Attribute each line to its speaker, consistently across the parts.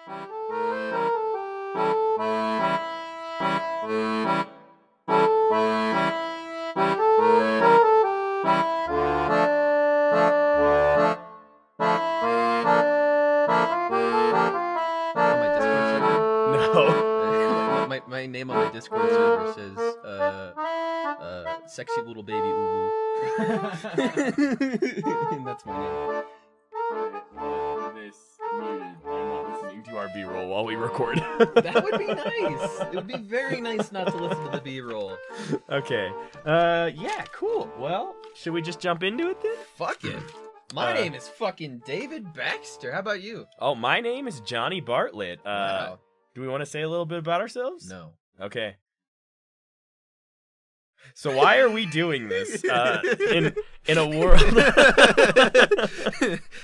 Speaker 1: On my Discord server?
Speaker 2: No.
Speaker 1: My name on my Discord server says sexy little baby uwu. And that's my name.
Speaker 2: This muted. I'm not listening to our B-roll while we record.
Speaker 1: That would be nice. It would be very nice not to listen to the B-roll.
Speaker 2: Okay. Yeah, cool. Well, should we just jump into it then?
Speaker 1: Fuck it. My name is fucking David Baxter. How about you?
Speaker 2: Oh, my name is Johnny Bartlett.
Speaker 1: Wow.
Speaker 2: Do we want to say a little bit about ourselves?
Speaker 1: No.
Speaker 2: Okay. So why are we doing this in a world?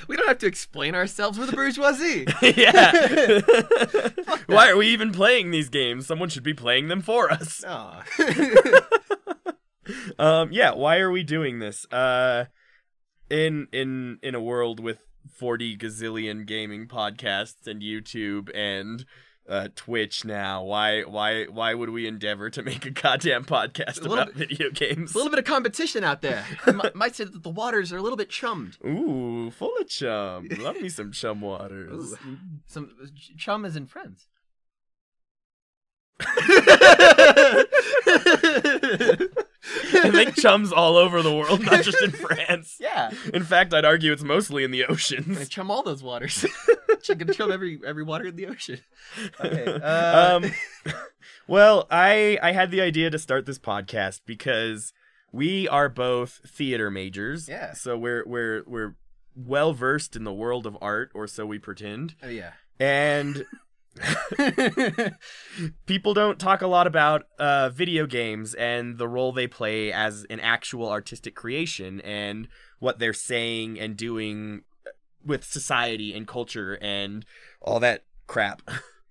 Speaker 1: We don't have to explain ourselves. We're the bourgeoisie.
Speaker 2: Yeah. Why are we even playing these games? Someone should be playing them for us.
Speaker 1: Aw.
Speaker 2: Yeah. Why are we doing this? In a world with 40 gazillion gaming podcasts and YouTube and Twitch now, why would we endeavor to make a goddamn podcast about video games?
Speaker 1: A little bit of competition out there. Might say that the waters are a little bit chummed.
Speaker 2: Ooh, full of chum. Love me some chum waters.
Speaker 1: Ooh, some chum as in friends.
Speaker 2: I think chum's all over the world, not just in France.
Speaker 1: Yeah.
Speaker 2: In fact, I'd argue it's mostly in the oceans.
Speaker 1: I chum all those waters. Gonna chum every water in the ocean. Okay.
Speaker 2: Well, I had the idea to start this podcast because we are both theater majors.
Speaker 1: Yeah.
Speaker 2: So we're well versed in the world of art, or so we pretend.
Speaker 1: Oh yeah.
Speaker 2: And people don't talk a lot about video games and the role they play as an actual artistic creation and what they're saying and doing with society and culture and all that crap.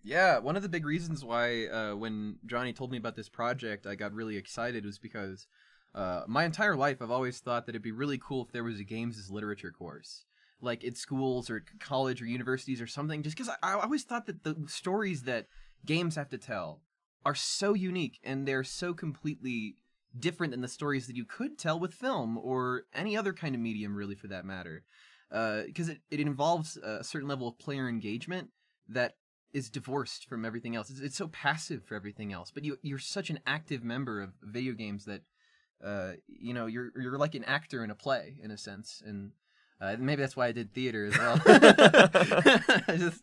Speaker 1: Yeah, one of the big reasons why when Johnny told me about this project I got really excited was because my entire life I've always thought that it'd be really cool if there was a games as literature course. Like at schools or college or universities or something, just because I always thought that the stories that games have to tell are so unique and they're so completely different than the stories that you could tell with film or any other kind of medium, really, for that matter. Because it involves a certain level of player engagement that is divorced from everything else. It's so passive for everything else, but you're such an active member of video games that you're like an actor in a play in a sense, and maybe that's why I did theater as well. I just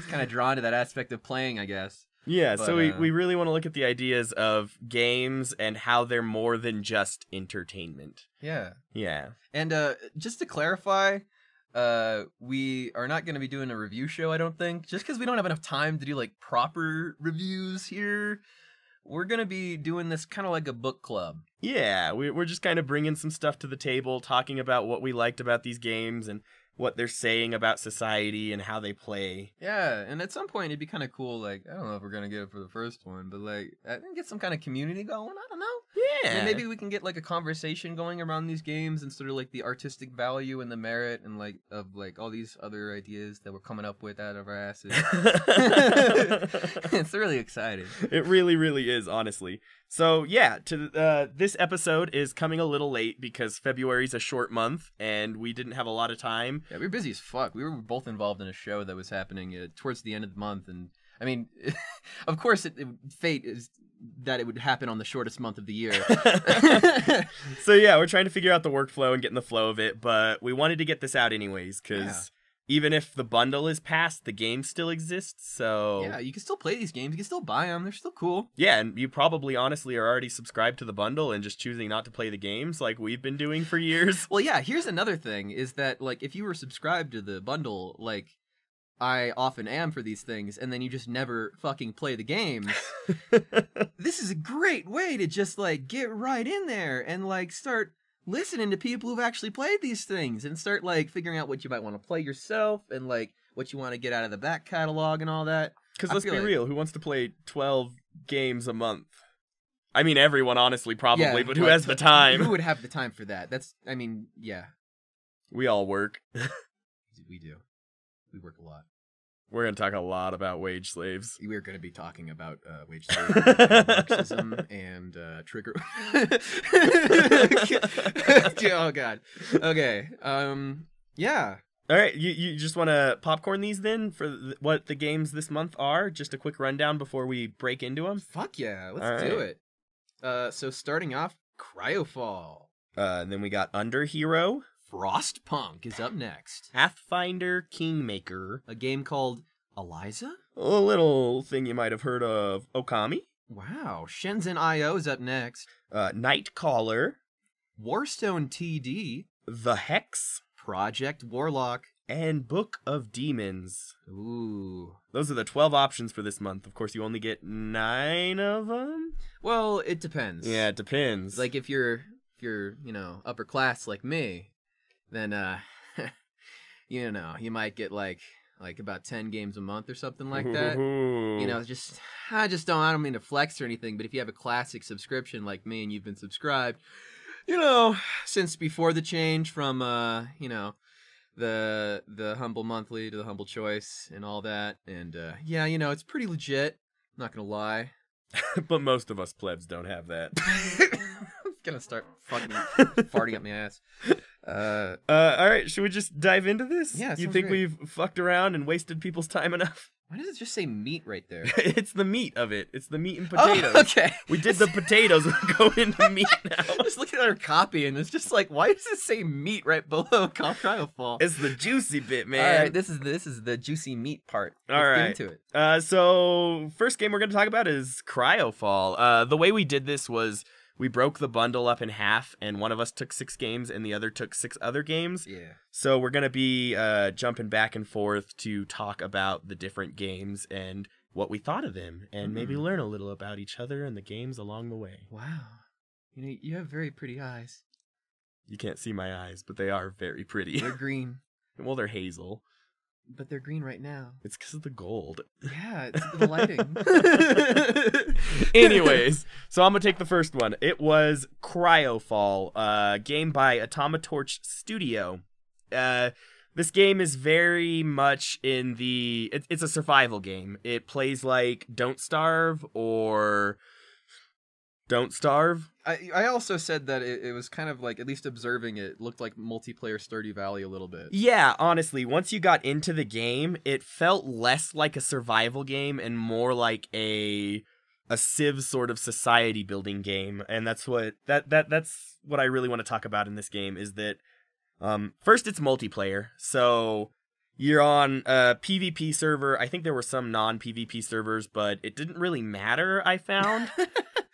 Speaker 1: kind of drawn to that aspect of playing, I guess.
Speaker 2: Yeah,
Speaker 1: But,
Speaker 2: so we really want to look at the ideas of games and how they're more than just entertainment.
Speaker 1: Yeah.
Speaker 2: Yeah.
Speaker 1: And just to clarify, we are not going to be doing a review show, I don't think, just because we don't have enough time to do like proper reviews here. We're going to be doing this kind of like a book club.
Speaker 2: Yeah, we're just kind of bringing some stuff to the table, talking about what we liked about these games and what they're saying about society and how they play.
Speaker 1: Yeah, and at some point it'd be kind of cool, like, I don't know if we're going to get it for the first one, but like, get some kind of community going, I don't know.
Speaker 2: Yeah.
Speaker 1: And maybe we can get like a conversation going around these games and sort of like the artistic value and the merit and like of like all these other ideas that we're coming up with out of our asses. It's really exciting.
Speaker 2: It really, really is, honestly. So yeah, this episode is coming a little late because February's a short month and we didn't have a lot of time.
Speaker 1: Yeah, we were busy as fuck. We were both involved in a show that was happening towards the end of the month, and I mean, of course, fate is that it would happen on the shortest month of the year.
Speaker 2: So yeah, we're trying to figure out the workflow and get in the flow of it, but we wanted to get this out anyways because even if the bundle is passed, the game still exists. So
Speaker 1: yeah, you can still play these games. You can still buy them. They're still cool.
Speaker 2: Yeah, and you probably honestly are already subscribed to the bundle and just choosing not to play the games like we've been doing for years.
Speaker 1: Well, yeah, here's another thing is that like if you were subscribed to the bundle, like I often am for these things, and then you just never fucking play the games. This is a great way to just like get right in there and like start listening to people who've actually played these things and start like figuring out what you might want to play yourself and like what you want to get out of the back catalog and all that.
Speaker 2: Because let's be real, who wants to play 12 games a month? I mean, everyone, honestly, probably, but who has the time?
Speaker 1: Who would have the time for that? I mean, yeah.
Speaker 2: We all work.
Speaker 1: We do. We work a lot.
Speaker 2: We're going to talk a lot about wage slaves.
Speaker 1: We're going to be talking about wage slavery, and Marxism, and trigger. Oh God. Okay. Yeah.
Speaker 2: All right, you just want to popcorn these then for what the games this month are? Just a quick rundown before we break into them?
Speaker 1: Fuck yeah, let's
Speaker 2: All
Speaker 1: do
Speaker 2: right.
Speaker 1: it. So starting off, Cryofall.
Speaker 2: And then we got Under Hero,
Speaker 1: Frostpunk is up next.
Speaker 2: Pathfinder Kingmaker,
Speaker 1: A game called Eliza?
Speaker 2: a little thing you might have heard of, Okami,
Speaker 1: Wow. Shenzhen IO is up next.
Speaker 2: Nightcaller,
Speaker 1: Warstone TD.
Speaker 2: The Hex,
Speaker 1: Project Warlock.
Speaker 2: and Book of Demons.
Speaker 1: Ooh.
Speaker 2: Those are the 12 options for this month. Of course, you only get 9 of them.
Speaker 1: Well, it depends.
Speaker 2: Yeah, it depends.
Speaker 1: Like if you're, upper class like me, then you might get like about 10 games a month or something like that.
Speaker 2: Ooh.
Speaker 1: You know, I don't mean to flex or anything, but if you have a classic subscription like me and you've been subscribed, since before the change from the humble monthly to the humble choice and all that, and it's pretty legit, not gonna lie.
Speaker 2: But most of us plebs don't have that.
Speaker 1: I'm gonna start fucking farting up my ass.
Speaker 2: All right, should we just dive into this?
Speaker 1: Yeah,
Speaker 2: You
Speaker 1: sounds
Speaker 2: think
Speaker 1: great.
Speaker 2: we've fucked around and wasted people's time enough?
Speaker 1: Why does it just say meat right there?
Speaker 2: It's the meat of it. It's the meat and potatoes.
Speaker 1: Oh, okay.
Speaker 2: We did the potatoes. We're going into meat now.
Speaker 1: I'm just looking at our copy and it's just like, why does it say meat right below Cryofall?
Speaker 2: It's the juicy bit, man.
Speaker 1: All right, this is the juicy meat part.
Speaker 2: All
Speaker 1: Let's
Speaker 2: right.
Speaker 1: get into it.
Speaker 2: So first game we're going to talk about is Cryofall. The way we did this was we broke the bundle up in half, and one of us took 6 games, and the other took 6 other games.
Speaker 1: Yeah.
Speaker 2: So we're going to be jumping back and forth to talk about the different games and what we thought of them, and maybe learn a little about each other and the games along the way.
Speaker 1: Wow. You have very pretty eyes.
Speaker 2: You can't see my eyes, but they are very pretty.
Speaker 1: They're green,
Speaker 2: Well, they're hazel.
Speaker 1: but they're green right now.
Speaker 2: It's because of the gold.
Speaker 1: Yeah, it's the lighting.
Speaker 2: Anyways, so I'm going to take the first one. It was Cryofall, a game by Automatorch Studio. This game is very much in the... It's a survival game. It plays like Don't Starve or Don't Starve.
Speaker 1: I also said that it was kind of like, at least observing it, looked like multiplayer Stardew Valley a little bit.
Speaker 2: Yeah, honestly, once you got into the game, it felt less like a survival game and more like a Civ sort of society building game. And that's what that's what I really want to talk about in this game is that first it's multiplayer. So you're on a PvP server. I think there were some non-PvP servers, but it didn't really matter, I found.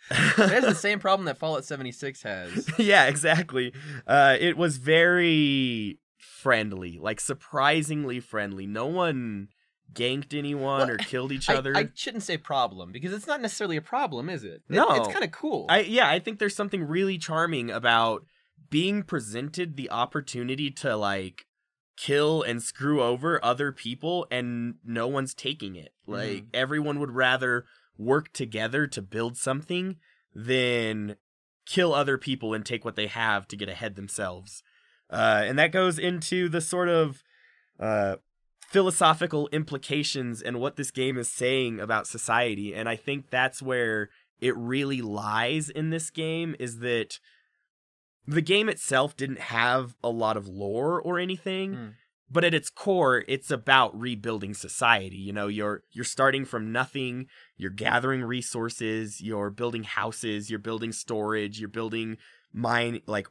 Speaker 1: It has the same problem that Fallout 76 has.
Speaker 2: Yeah, exactly. It was very friendly, like surprisingly friendly. No one ganked anyone or killed each other.
Speaker 1: I shouldn't say problem, because it's not necessarily a problem, is it?
Speaker 2: No.
Speaker 1: It's kind of cool.
Speaker 2: I think there's something really charming about being presented the opportunity to like kill and screw over other people and no one's taking it. Like everyone would rather work together to build something than kill other people and take what they have to get ahead themselves. And that goes into the sort of philosophical implications and what this game is saying about society. And I think that's where it really lies in this game, is that the game itself didn't have a lot of lore or anything. But at its core, it's about rebuilding society. You know, you're starting from nothing, you're gathering resources, you're building houses, you're building storage, you're building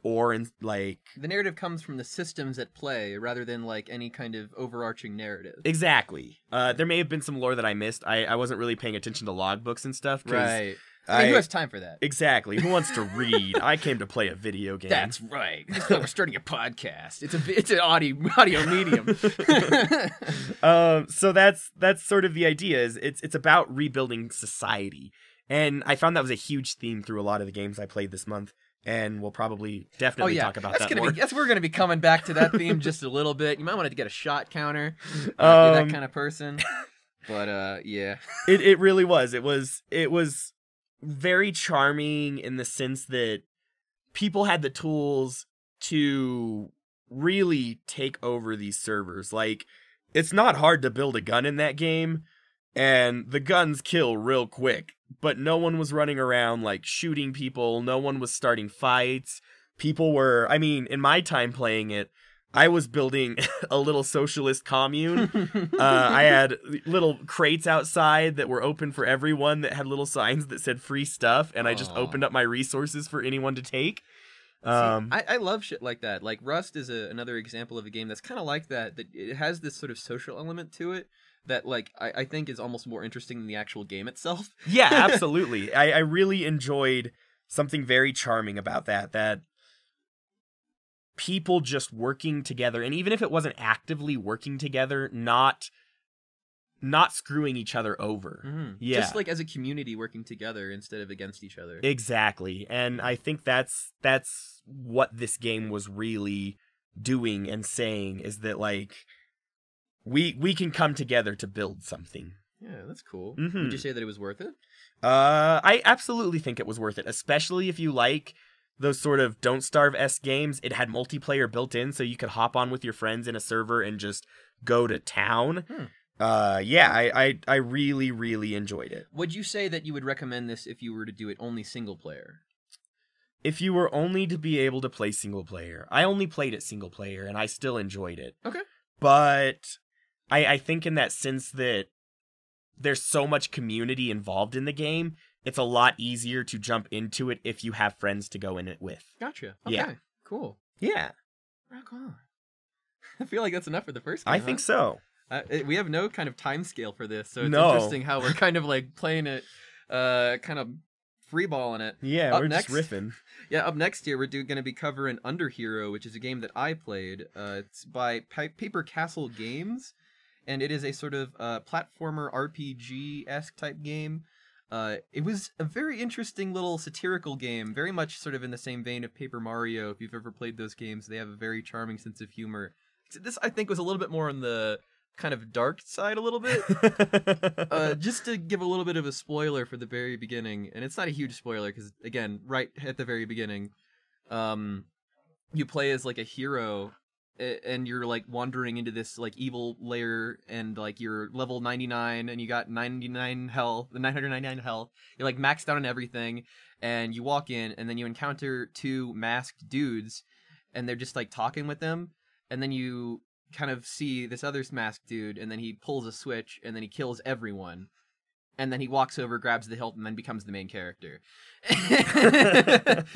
Speaker 2: ore and like...
Speaker 1: The narrative comes from the systems at play rather than like any kind of overarching narrative.
Speaker 2: Exactly. There may have been some lore that I missed. I wasn't really paying attention to logbooks and stuff.
Speaker 1: Right. I mean, who has time for that?
Speaker 2: Exactly. Who wants to read? I came to play a video game.
Speaker 1: That's right. That's why we're starting a podcast. It's an audio medium.
Speaker 2: So that's sort of the idea. Is it's about rebuilding society, and I found that was a huge theme through a lot of the games I played this month, and we'll probably definitely talk about that more.
Speaker 1: We're gonna be coming back to that theme just a little bit. You might want to get a shot counter if you're that kind of person. But yeah,
Speaker 2: it really was. It was very charming in the sense that people had the tools to really take over these servers. Like, it's not hard to build a gun in that game, and the guns kill real quick, but no one was running around like shooting people, no one was starting fights. People were, I mean, in my time playing it, I was building a little socialist commune. I had little crates outside that were open for everyone that had little signs that said free stuff, and I just opened up my resources for anyone to take.
Speaker 1: I love shit like that. Like Rust is another example of a game that's kind of like that. That it has this sort of social element to it that, like, I think is almost more interesting than the actual game itself.
Speaker 2: Yeah, absolutely. I really enjoyed something very charming about that. That people just working together, and even if it wasn't actively working together, not screwing each other over.
Speaker 1: Mm-hmm.
Speaker 2: Yeah.
Speaker 1: Just like as a community working together instead of against each other.
Speaker 2: Exactly. And I think that's what this game was really doing and saying, is that like we can come together to build something.
Speaker 1: Yeah, that's cool.
Speaker 2: Mm-hmm.
Speaker 1: Would you say that it was worth it?
Speaker 2: I absolutely think it was worth it, especially if you like those sort of Don't Starve-esque games. It had multiplayer built in, so you could hop on with your friends in a server and just go to town. Yeah, I really, really enjoyed it.
Speaker 1: Would you say that you would recommend this if you were to do it only single player?
Speaker 2: If you were only to be able to play single player. I only played it single player, and I still enjoyed it.
Speaker 1: Okay.
Speaker 2: But I think in that sense that there's so much community involved in the game, it's a lot easier to jump into it if you have friends to go in it with.
Speaker 1: Gotcha. Okay.
Speaker 2: Yeah.
Speaker 1: Cool.
Speaker 2: Yeah.
Speaker 1: Rock on. I feel like that's enough for the first game.
Speaker 2: I think so.
Speaker 1: We have no kind of time scale for this, so it's
Speaker 2: No.
Speaker 1: interesting how we're kind of like playing it, kind of freeballing it.
Speaker 2: Yeah,
Speaker 1: Up
Speaker 2: we're
Speaker 1: next-
Speaker 2: just riffing.
Speaker 1: Yeah, up next here we're going to be covering Underhero, which is a game that I played. It's by Paper Castle Games, and it is a sort of platformer RPG-esque type game. It was a very interesting little satirical game, very much sort of in the same vein of Paper Mario. If you've ever played those games, they have a very charming sense of humor. This, I think, was a little bit more on the kind of dark side a little bit. Just to give a little bit of a spoiler for the very beginning, and it's not a huge spoiler because, again, right at the very beginning, you play as like a hero, and you're like wandering into this like evil lair, and like you're level 99 and you got 999 health. You're like maxed out on everything, and you walk in and then you encounter two masked dudes, and they're just like talking with them, and then you kind of see this other masked dude, and then he pulls a switch and then he kills everyone, and then he walks over, grabs the hilt, and then becomes the main character. And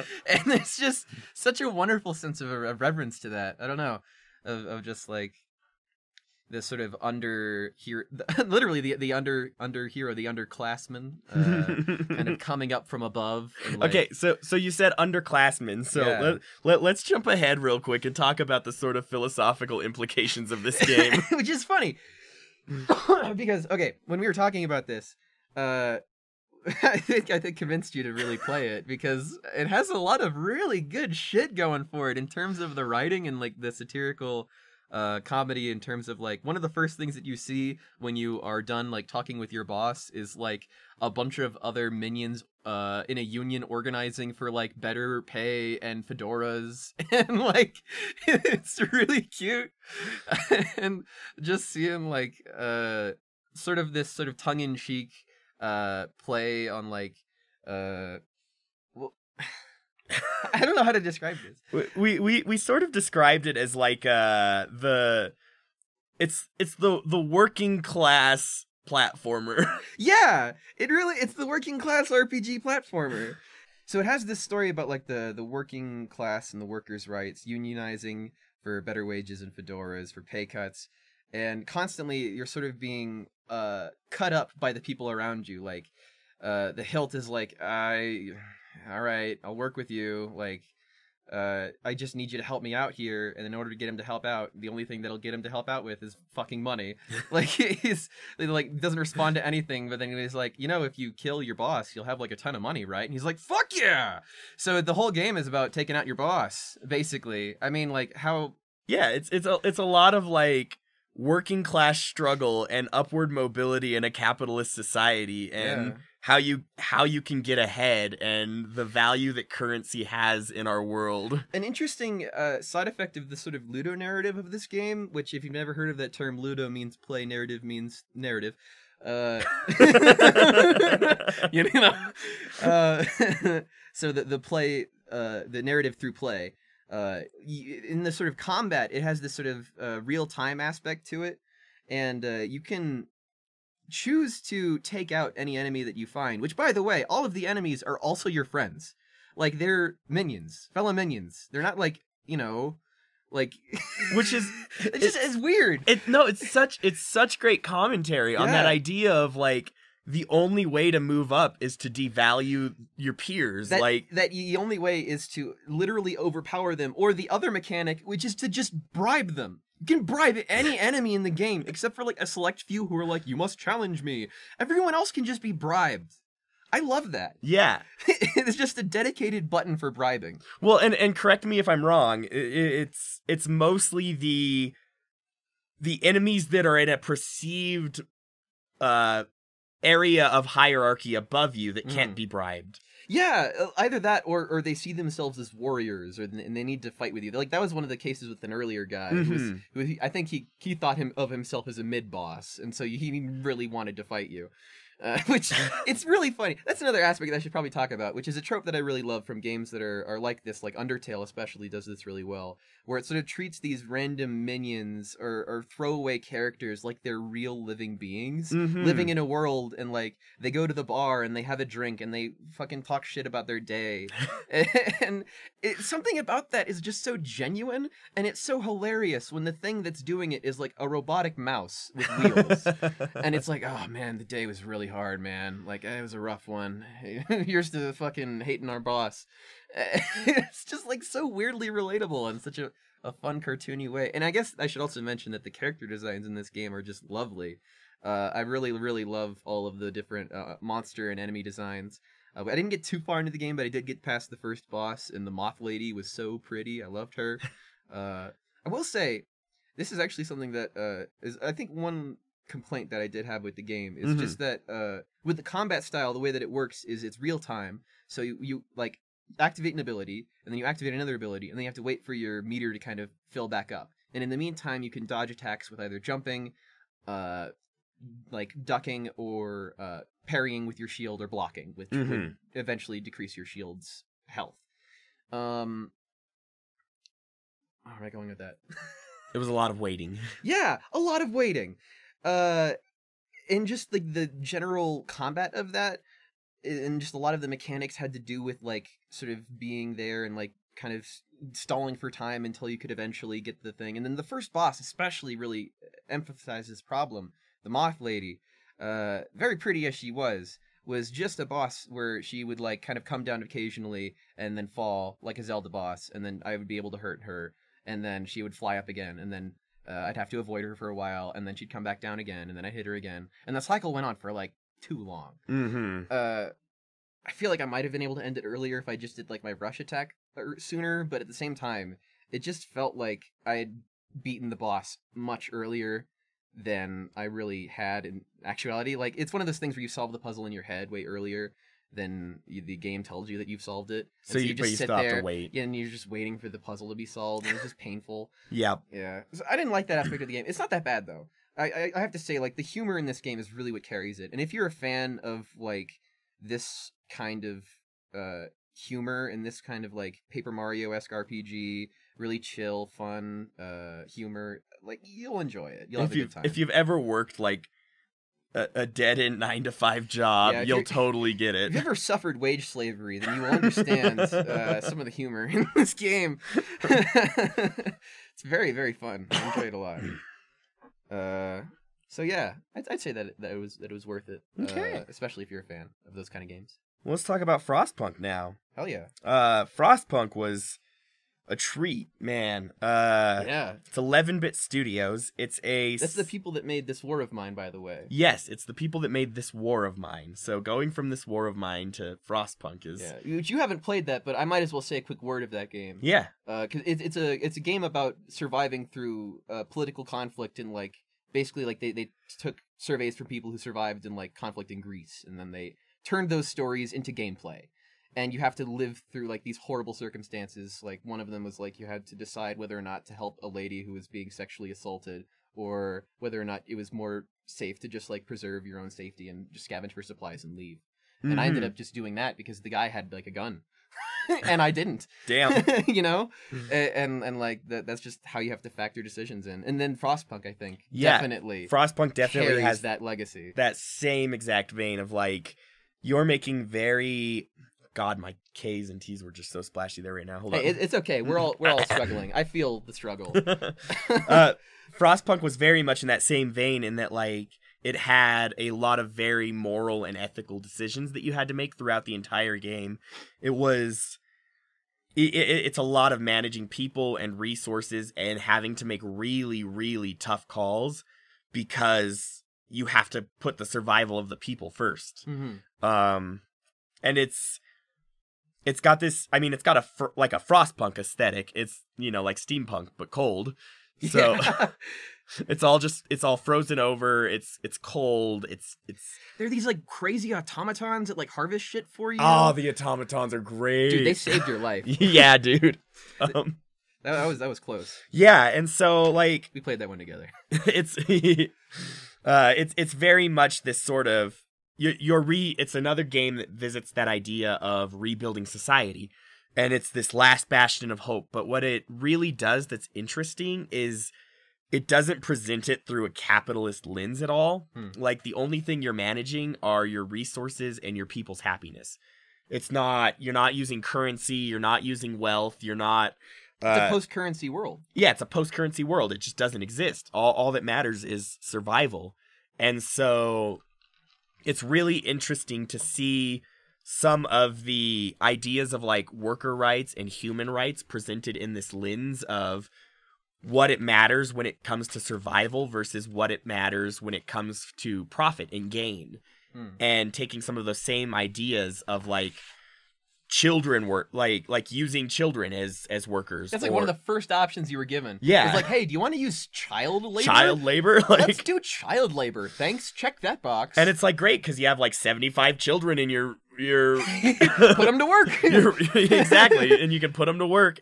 Speaker 1: there's just such a wonderful sense of reverence to that. I don't know, of just like this sort of literally the under hero, the underclassman, kind of coming up from above. And like,
Speaker 2: Okay, so you said underclassmen, so
Speaker 1: Yeah.
Speaker 2: let's jump ahead real quick and talk about the sort of philosophical implications of this game.
Speaker 1: which is funny because when we were talking about this, I think convinced you to really play it because it has a lot of really good shit going for it in terms of the writing and like the satirical comedy. In terms of like one of the first things that you see when you are done like talking with your boss is like a bunch of other minions in a union organizing for like better pay and fedoras, and like it's really cute. And just seeing like sort of this sort of tongue-in-cheek play on like well, I don't know how to describe this.
Speaker 2: We sort of described it as like it's the working class platformer.
Speaker 1: Yeah, it's the working class RPG platformer. So it has this story about like the working class and the workers' rights, unionizing for better wages and fedoras, for pay cuts, and constantly you're sort of being cut up by the people around you. Like the hilt is like, all right, I'll work with you. Like, I just need you to help me out here. And in order to get him to help out, the only thing that'll get him to help out with is fucking money. Like, he's like, doesn't respond to anything. But then he's like, if you kill your boss, you'll have like a ton of money, right? And he's like, fuck yeah. So the whole game is about taking out your boss, basically. I mean, like how.
Speaker 2: Yeah, it's a lot of like working class struggle and upward mobility in a capitalist society, and how you can get ahead, and the value that currency has in our world.
Speaker 1: An interesting side effect of the sort of Ludo narrative of this game, which if you've never heard of that term, Ludo means play, narrative means narrative. You know, so the play, the narrative through play, in the sort of combat, it has this sort of real time aspect to it, and you can choose to take out any enemy that you find. Which, by the way, all of the enemies are also your friends. Like, they're minions, fellow minions. They're not like, you know, like,
Speaker 2: which is
Speaker 1: it's weird.
Speaker 2: It's such great commentary on that idea of like the only way to move up is to devalue your peers.
Speaker 1: That the only way is to literally overpower them, or the other mechanic, which is to just bribe them. You can bribe any enemy in the game, except for like a select few who are like, you must challenge me. Everyone else can just be bribed. I love that.
Speaker 2: Yeah.
Speaker 1: It's just a dedicated button for bribing.
Speaker 2: Well, and correct me if I'm wrong, it's mostly the enemies that are in a perceived area of hierarchy above you that can't be bribed.
Speaker 1: Yeah, either that or they see themselves as warriors, and they need to fight with you. Like, that was one of the cases with an earlier guy. Who I think he thought of himself as a mid-boss, and so he really wanted to fight you. Which, it's really funny. That's another aspect that I should probably talk about, which is a trope that I really love from games that are like this, like Undertale especially does this really well, where it sort of treats these random minions or throwaway characters like they're real living beings, living in a world, and like, they go to the bar and they have a drink and they fucking talk shit about their day. And something about that is just so genuine, and it's so hilarious when the thing that's doing it is like a robotic mouse with wheels. And it's like, oh man, the day was really hard, man. Like, it was a rough one. Here's to fucking hating our boss. It's just like so weirdly relatable in such a fun, cartoony way. And I guess I should also mention that the character designs in this game are just lovely. I really, really love all of the different monster and enemy designs. I didn't get too far into the game, but I did get past the first boss, and the Moth Lady was so pretty. I loved her. I will say, this is actually something that is, I think, one complaint that I did have with the game is just that with the combat style, the way that it works is it's real time. So you like activate an ability, and then you activate another ability, and then you have to wait for your meter to kind of fill back up. And in the meantime, you can dodge attacks with either jumping, like ducking, or parrying with your shield, or blocking, which would eventually decrease your shield's health. Where am I going with that?
Speaker 2: It was a lot of waiting.
Speaker 1: Yeah, a lot of waiting. And just like the general combat of that, and just a lot of the mechanics had to do with like sort of being there and like kind of stalling for time until you could eventually get the thing. And then the first boss especially really emphasized this problem. The Moth Lady, very pretty as she was just a boss where she would like kind of come down occasionally and then fall like a Zelda boss, and then I would be able to hurt her, and then she would fly up again, and then I'd have to avoid her for a while, and then she'd come back down again, and then I'd hit her again. And the cycle went on for, like, too long. I feel like I might have been able to end it earlier if I just did, like, my rush attack sooner, but at the same time, it just felt like I had beaten the boss much earlier than I really had in actuality. Like, it's one of those things where you solve the puzzle in your head way earlier than the game tells you that you've solved it.
Speaker 2: So you just sit there, have to wait.
Speaker 1: Yeah, and you're just waiting for the puzzle to be solved, and it's just painful.
Speaker 2: Yep.
Speaker 1: Yeah. So I didn't like that aspect of the game. It's not that bad, though. I have to say, like, the humor in this game is really what carries it. And if you're a fan of, like, this kind of humor and this kind of, like, Paper Mario-esque RPG, really chill, fun humor, like, you'll enjoy it. You'll have a good time.
Speaker 2: If you've ever worked, like, a dead-end 9-to-5 job, you'll totally get it.
Speaker 1: If you've ever suffered wage slavery, then you will understand some of the humor in this game. It's very, very fun. I enjoy it a lot. So yeah, I'd say that it was worth it.
Speaker 2: Okay.
Speaker 1: Especially if you're a fan of those kind of games.
Speaker 2: Well, let's talk about Frostpunk now.
Speaker 1: Hell yeah.
Speaker 2: Frostpunk was a treat, man.
Speaker 1: Yeah.
Speaker 2: It's 11-Bit Studios.
Speaker 1: That's the people that made This War of Mine, by the way.
Speaker 2: Yes, it's the people that made This War of Mine. So going from This War of Mine to Frostpunk is...
Speaker 1: Yeah, you haven't played that, but I might as well say a quick word of that game.
Speaker 2: Yeah.
Speaker 1: Because it's a game about surviving through political conflict and, like, basically, like, they took surveys from people who survived in, like, conflict in Greece, and then they turned those stories into gameplay. And you have to live through, like, these horrible circumstances. Like, one of them was, like, you had to decide whether or not to help a lady who was being sexually assaulted, or whether or not it was more safe to just, like, preserve your own safety and just scavenge for supplies and leave. And I ended up just doing that because the guy had, like, a gun. And I didn't.
Speaker 2: Damn.
Speaker 1: You know? And like, that's just how you have to factor decisions in. And then Frostpunk, I think, definitely
Speaker 2: Frostpunk definitely
Speaker 1: carries
Speaker 2: has
Speaker 1: that legacy.
Speaker 2: that same exact vein of, like, you're making very... God, my K's and T's were just so splashy there right now. Hold on.
Speaker 1: Hey, it's okay. We're all struggling. I feel the struggle.
Speaker 2: Frostpunk was very much in that same vein in that, like, it had a lot of very moral and ethical decisions that you had to make throughout the entire game. It's a lot of managing people and resources and having to make really, really tough calls because you have to put the survival of the people first.
Speaker 1: Mm-hmm.
Speaker 2: And it's got this, I mean, it's got a Frostpunk aesthetic. It's, you know, like steampunk, but cold. So it's all frozen over. It's cold. It's
Speaker 1: There are these, like, crazy automatons that, like, harvest shit for you.
Speaker 2: Oh, the automatons are great.
Speaker 1: Dude, they saved your life.
Speaker 2: Yeah, dude.
Speaker 1: That was close.
Speaker 2: Yeah, and so, like,
Speaker 1: We played that one together.
Speaker 2: it's very much this sort of it's another game that visits that idea of rebuilding society, and it's this last bastion of hope. But what it really does that's interesting is it doesn't present it through a capitalist lens at all. Like, the only thing you're managing are your resources and your people's happiness. You're not using currency, you're not using wealth, you're not...
Speaker 1: It's a post-currency world.
Speaker 2: Yeah, it's a post-currency world. It just doesn't exist. All that matters is survival. And so it's really interesting to see some of the ideas of, like, worker rights and human rights presented in this lens of what it matters when it comes to survival versus what it matters when it comes to profit and gain. And taking some of those same ideas of, like, children work, like using children as workers.
Speaker 1: That's like one of the first options you were given.
Speaker 2: Yeah.
Speaker 1: It's like, hey, do you want to use child labor?
Speaker 2: Child labor? Like,
Speaker 1: let's do child labor. Thanks. Check that box.
Speaker 2: And it's, like, great because you have, like, 75 children in your
Speaker 1: put them to work.
Speaker 2: Exactly. And you can put them to work.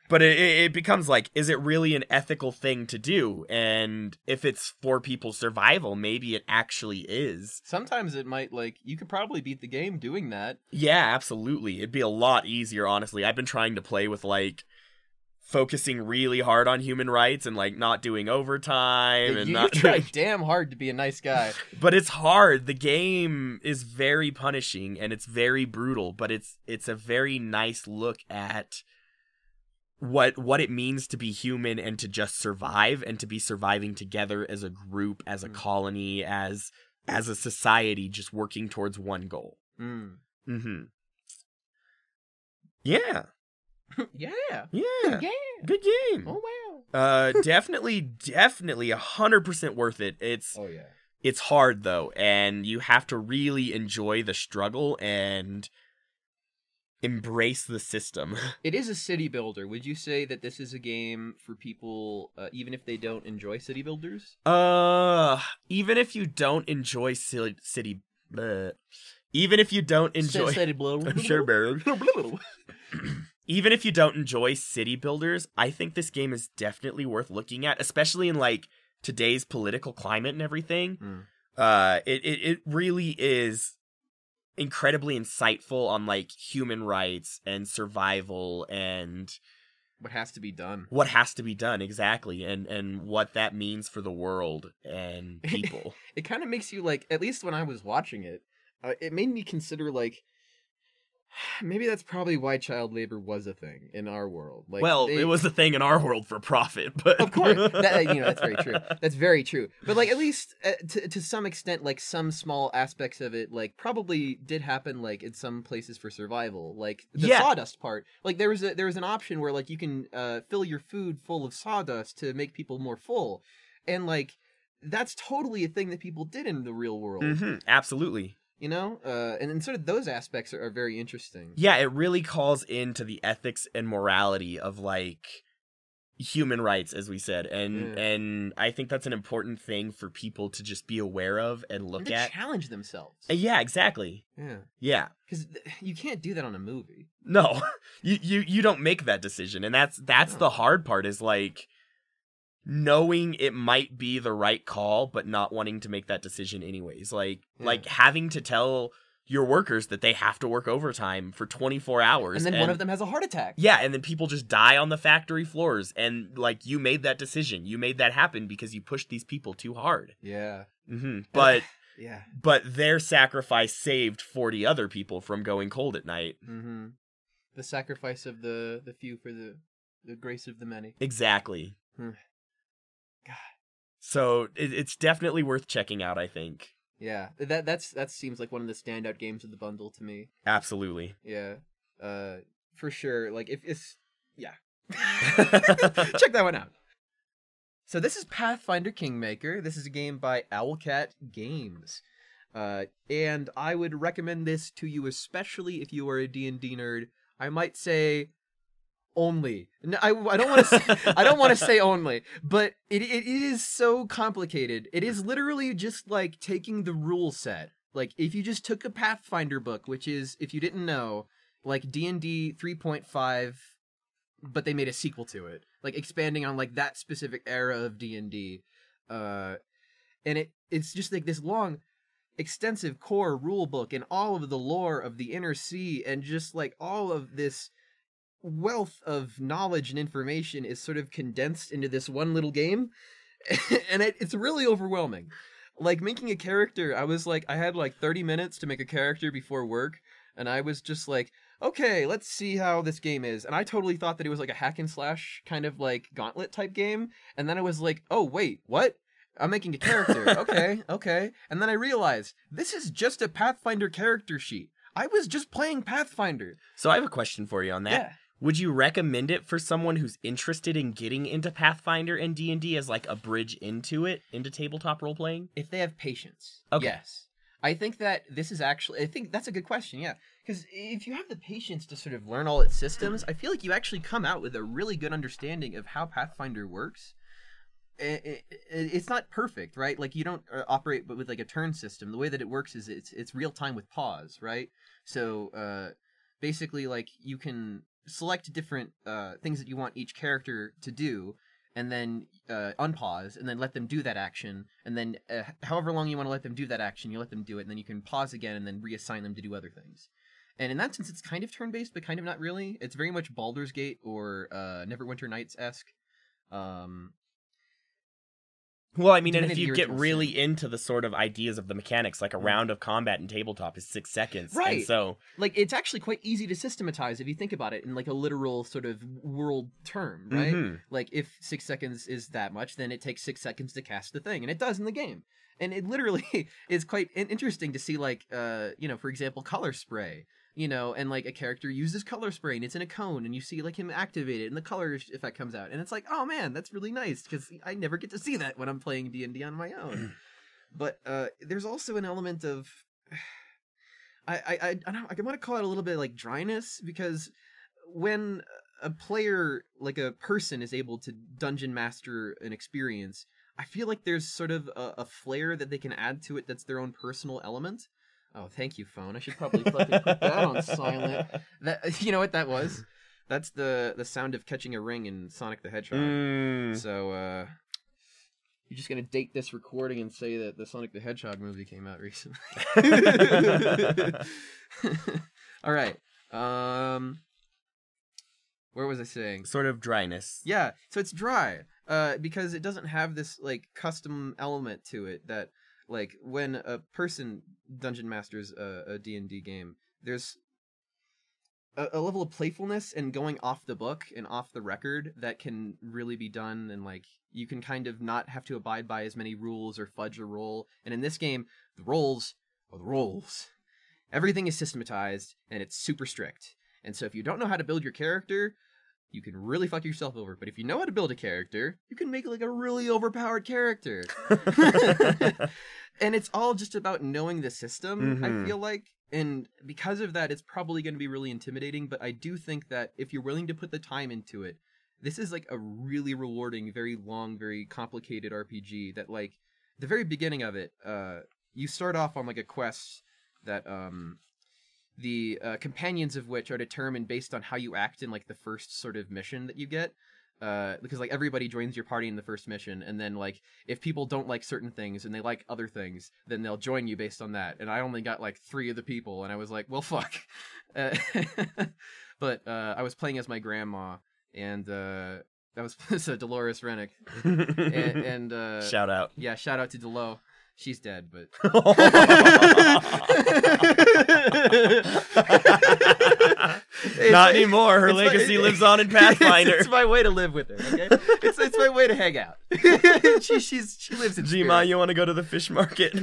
Speaker 2: But it becomes like, is it really an ethical thing to do? And if it's for people's survival, maybe it actually is.
Speaker 1: Sometimes it might, like, you could probably beat the game doing that.
Speaker 2: Yeah, absolutely. It'd be a lot easier, honestly. I've been trying to play with, like, focusing really hard on human rights and, like, not doing overtime. And
Speaker 1: you try damn hard to be a nice guy.
Speaker 2: But it's hard. The game is very punishing and it's very brutal, but it's a very nice look at what it means to be human and to just survive and to be surviving together as a group, as a colony, as a society, just working towards one goal. Yeah.
Speaker 1: Yeah.
Speaker 2: Good game.
Speaker 1: Oh wow.
Speaker 2: Definitely 100% worth it. It's hard though, and you have to really enjoy the struggle and embrace the system.
Speaker 1: It is a city builder. Would you say that this is a game for people, even if they don't enjoy city builders?
Speaker 2: Even if you don't enjoy even if you don't enjoy even if you don't enjoy city builders, I think this game is definitely worth looking at, especially in, like, today's political climate and everything. It really is incredibly insightful on, like, human rights and survival and
Speaker 1: what has to be done.
Speaker 2: Exactly, and what that means for the world and people.
Speaker 1: It kind of makes you, like, at least when I was watching it, it made me consider, like, Maybe that's probably why child labor was a thing in our world. Like,
Speaker 2: Well, it was a thing in our world for profit, but
Speaker 1: of course, that's very true. That's very true. But like, at least to some extent, like some small aspects of it, like probably did happen, like in some places for survival. Like the sawdust part, like there was an option where like you can fill your food full of sawdust to make people more full, and like that's totally a thing that people did in the real world.
Speaker 2: Mm-hmm, absolutely.
Speaker 1: You know, and sort of those aspects are very interesting.
Speaker 2: Yeah, it really calls into the ethics and morality of like human rights, as we said, and I think that's an important thing for people to just be aware of and look at.
Speaker 1: Challenge themselves.
Speaker 2: Yeah, exactly. Yeah.
Speaker 1: Because you can't do that on a movie.
Speaker 2: No, you don't make that decision, and that's the hard part. Is like knowing it might be the right call, but not wanting to make that decision anyways. Like having to tell your workers that they have to work overtime for 24 hours.
Speaker 1: And then one of them has a heart attack.
Speaker 2: Yeah, and then people just die on the factory floors. And, like, you made that decision. You made that happen because you pushed these people too hard.
Speaker 1: Yeah.
Speaker 2: Mm-hmm. But
Speaker 1: yeah.
Speaker 2: But their sacrifice saved 40 other people from going cold at night.
Speaker 1: Mm-hmm. The sacrifice of the few for the grace of the many.
Speaker 2: Exactly.
Speaker 1: God.
Speaker 2: So it's definitely worth checking out, I think.
Speaker 1: Yeah, that seems like one of the standout games of the bundle to me.
Speaker 2: Absolutely.
Speaker 1: Yeah, for sure. Like if it's check that one out. So this is Pathfinder Kingmaker. This is a game by Owlcat Games, and I would recommend this to you, especially if you are a D&D nerd. I might say only. No, I don't want to say only, but it is so complicated. It is literally just like taking the rule set. Like if you just took a Pathfinder book, which is, if you didn't know, like D&D 3.5, but they made a sequel to it, like expanding on like that specific era of D&D, and it's just like this long, extensive core rule book and all of the lore of the Inner Sea, and just like all of this wealth of knowledge and information is sort of condensed into this one little game, and it's really overwhelming. Like making a character, I had like 30 minutes to make a character before work, and I was just like, okay, let's see how this game is. And I totally thought that it was like a hack and slash kind of like gauntlet type game, and then I was like, oh wait, what? I'm making a character. okay. And then I realized this is just a Pathfinder character sheet. I was just playing Pathfinder.
Speaker 2: So I have a question for you on that.
Speaker 1: Yeah.
Speaker 2: Would you recommend it for someone who's interested in getting into Pathfinder and D&D as like a bridge into tabletop role playing?
Speaker 1: If they have patience.
Speaker 2: Okay.
Speaker 1: Yes. I think that this is actually, I think that's a good question, yeah. Because if you have the patience to sort of learn all its systems, I feel like you actually come out with a really good understanding of how Pathfinder works. It's not perfect, right? Like you don't operate with like a turn system. The way that it works is it's real time with pause, right? So basically, like you can select different things that you want each character to do, and then unpause, and then let them do that action, and then however long you want to let them do that action, you let them do it, and then you can pause again and then reassign them to do other things. And in that sense, it's kind of turn-based, but kind of not really. It's very much Baldur's Gate or Neverwinter Nights-esque.
Speaker 2: Well, I mean, and if you get really into the sort of ideas of the mechanics, like a round of combat in tabletop is 6 seconds.
Speaker 1: Right.
Speaker 2: And so,
Speaker 1: like, it's actually quite easy to systematize if you think about it in, like, a literal sort of world term, right?
Speaker 2: Mm-hmm.
Speaker 1: Like, if 6 seconds is that much, then it takes 6 seconds to cast the thing, and it does in the game. And it literally is quite interesting to see, like, for example, color spray. And like a character uses color spray and it's in a cone and you see like him activate it and the color effect comes out and it's like, oh man, that's really nice because I never get to see that when I'm playing D&D on my own. But there's also an element of I want to call it a little bit like dryness, because when a player, like a person, is able to dungeon master an experience, I feel like there's sort of a flair that they can add to it that's their own personal element. Oh, thank you, phone. I should probably fucking put that on silent. That, you know what that was? That's the sound of catching a ring in Sonic the Hedgehog. So, you're just gonna date this recording and say that the Sonic the Hedgehog movie came out recently. All right. Where was I saying?
Speaker 2: Sort of dryness.
Speaker 1: Yeah, so it's dry. Because it doesn't have this, like, custom element to it that, like, when a person dungeon masters a D&D game, there's a level of playfulness and going off the book and off the record that can really be done, and like you can kind of not have to abide by as many rules or fudge a roll. And in this game, the rolls are the rolls. Everything is systematized and it's super strict. And so if you don't know how to build your character, you can really fuck yourself over. But if you know how to build a character, you can make like a really overpowered character. And it's all just about knowing the system, I feel like. And because of that, it's probably going to be really intimidating. But I do think that if you're willing to put the time into it, this is like a really rewarding, very long, very complicated RPG that, like, the very beginning of it, you start off on like a quest that the companions of which are determined based on how you act in like the first sort of mission that you get. Because like everybody joins your party in the first mission, and then like if people don't like certain things and they like other things, then they'll join you based on that. And I only got like 3 of the people, and I was like, well, fuck. But I was playing as my grandma, and that was so Dolores Rennick. and
Speaker 2: shout out.
Speaker 1: Yeah, shout out to Delo. She's dead, but
Speaker 2: not anymore. Her legacy lives on in Pathfinder.
Speaker 1: It's my way to live with her. Okay, it's my way to hang out. she lives in
Speaker 2: Gma, you want to go to the fish market?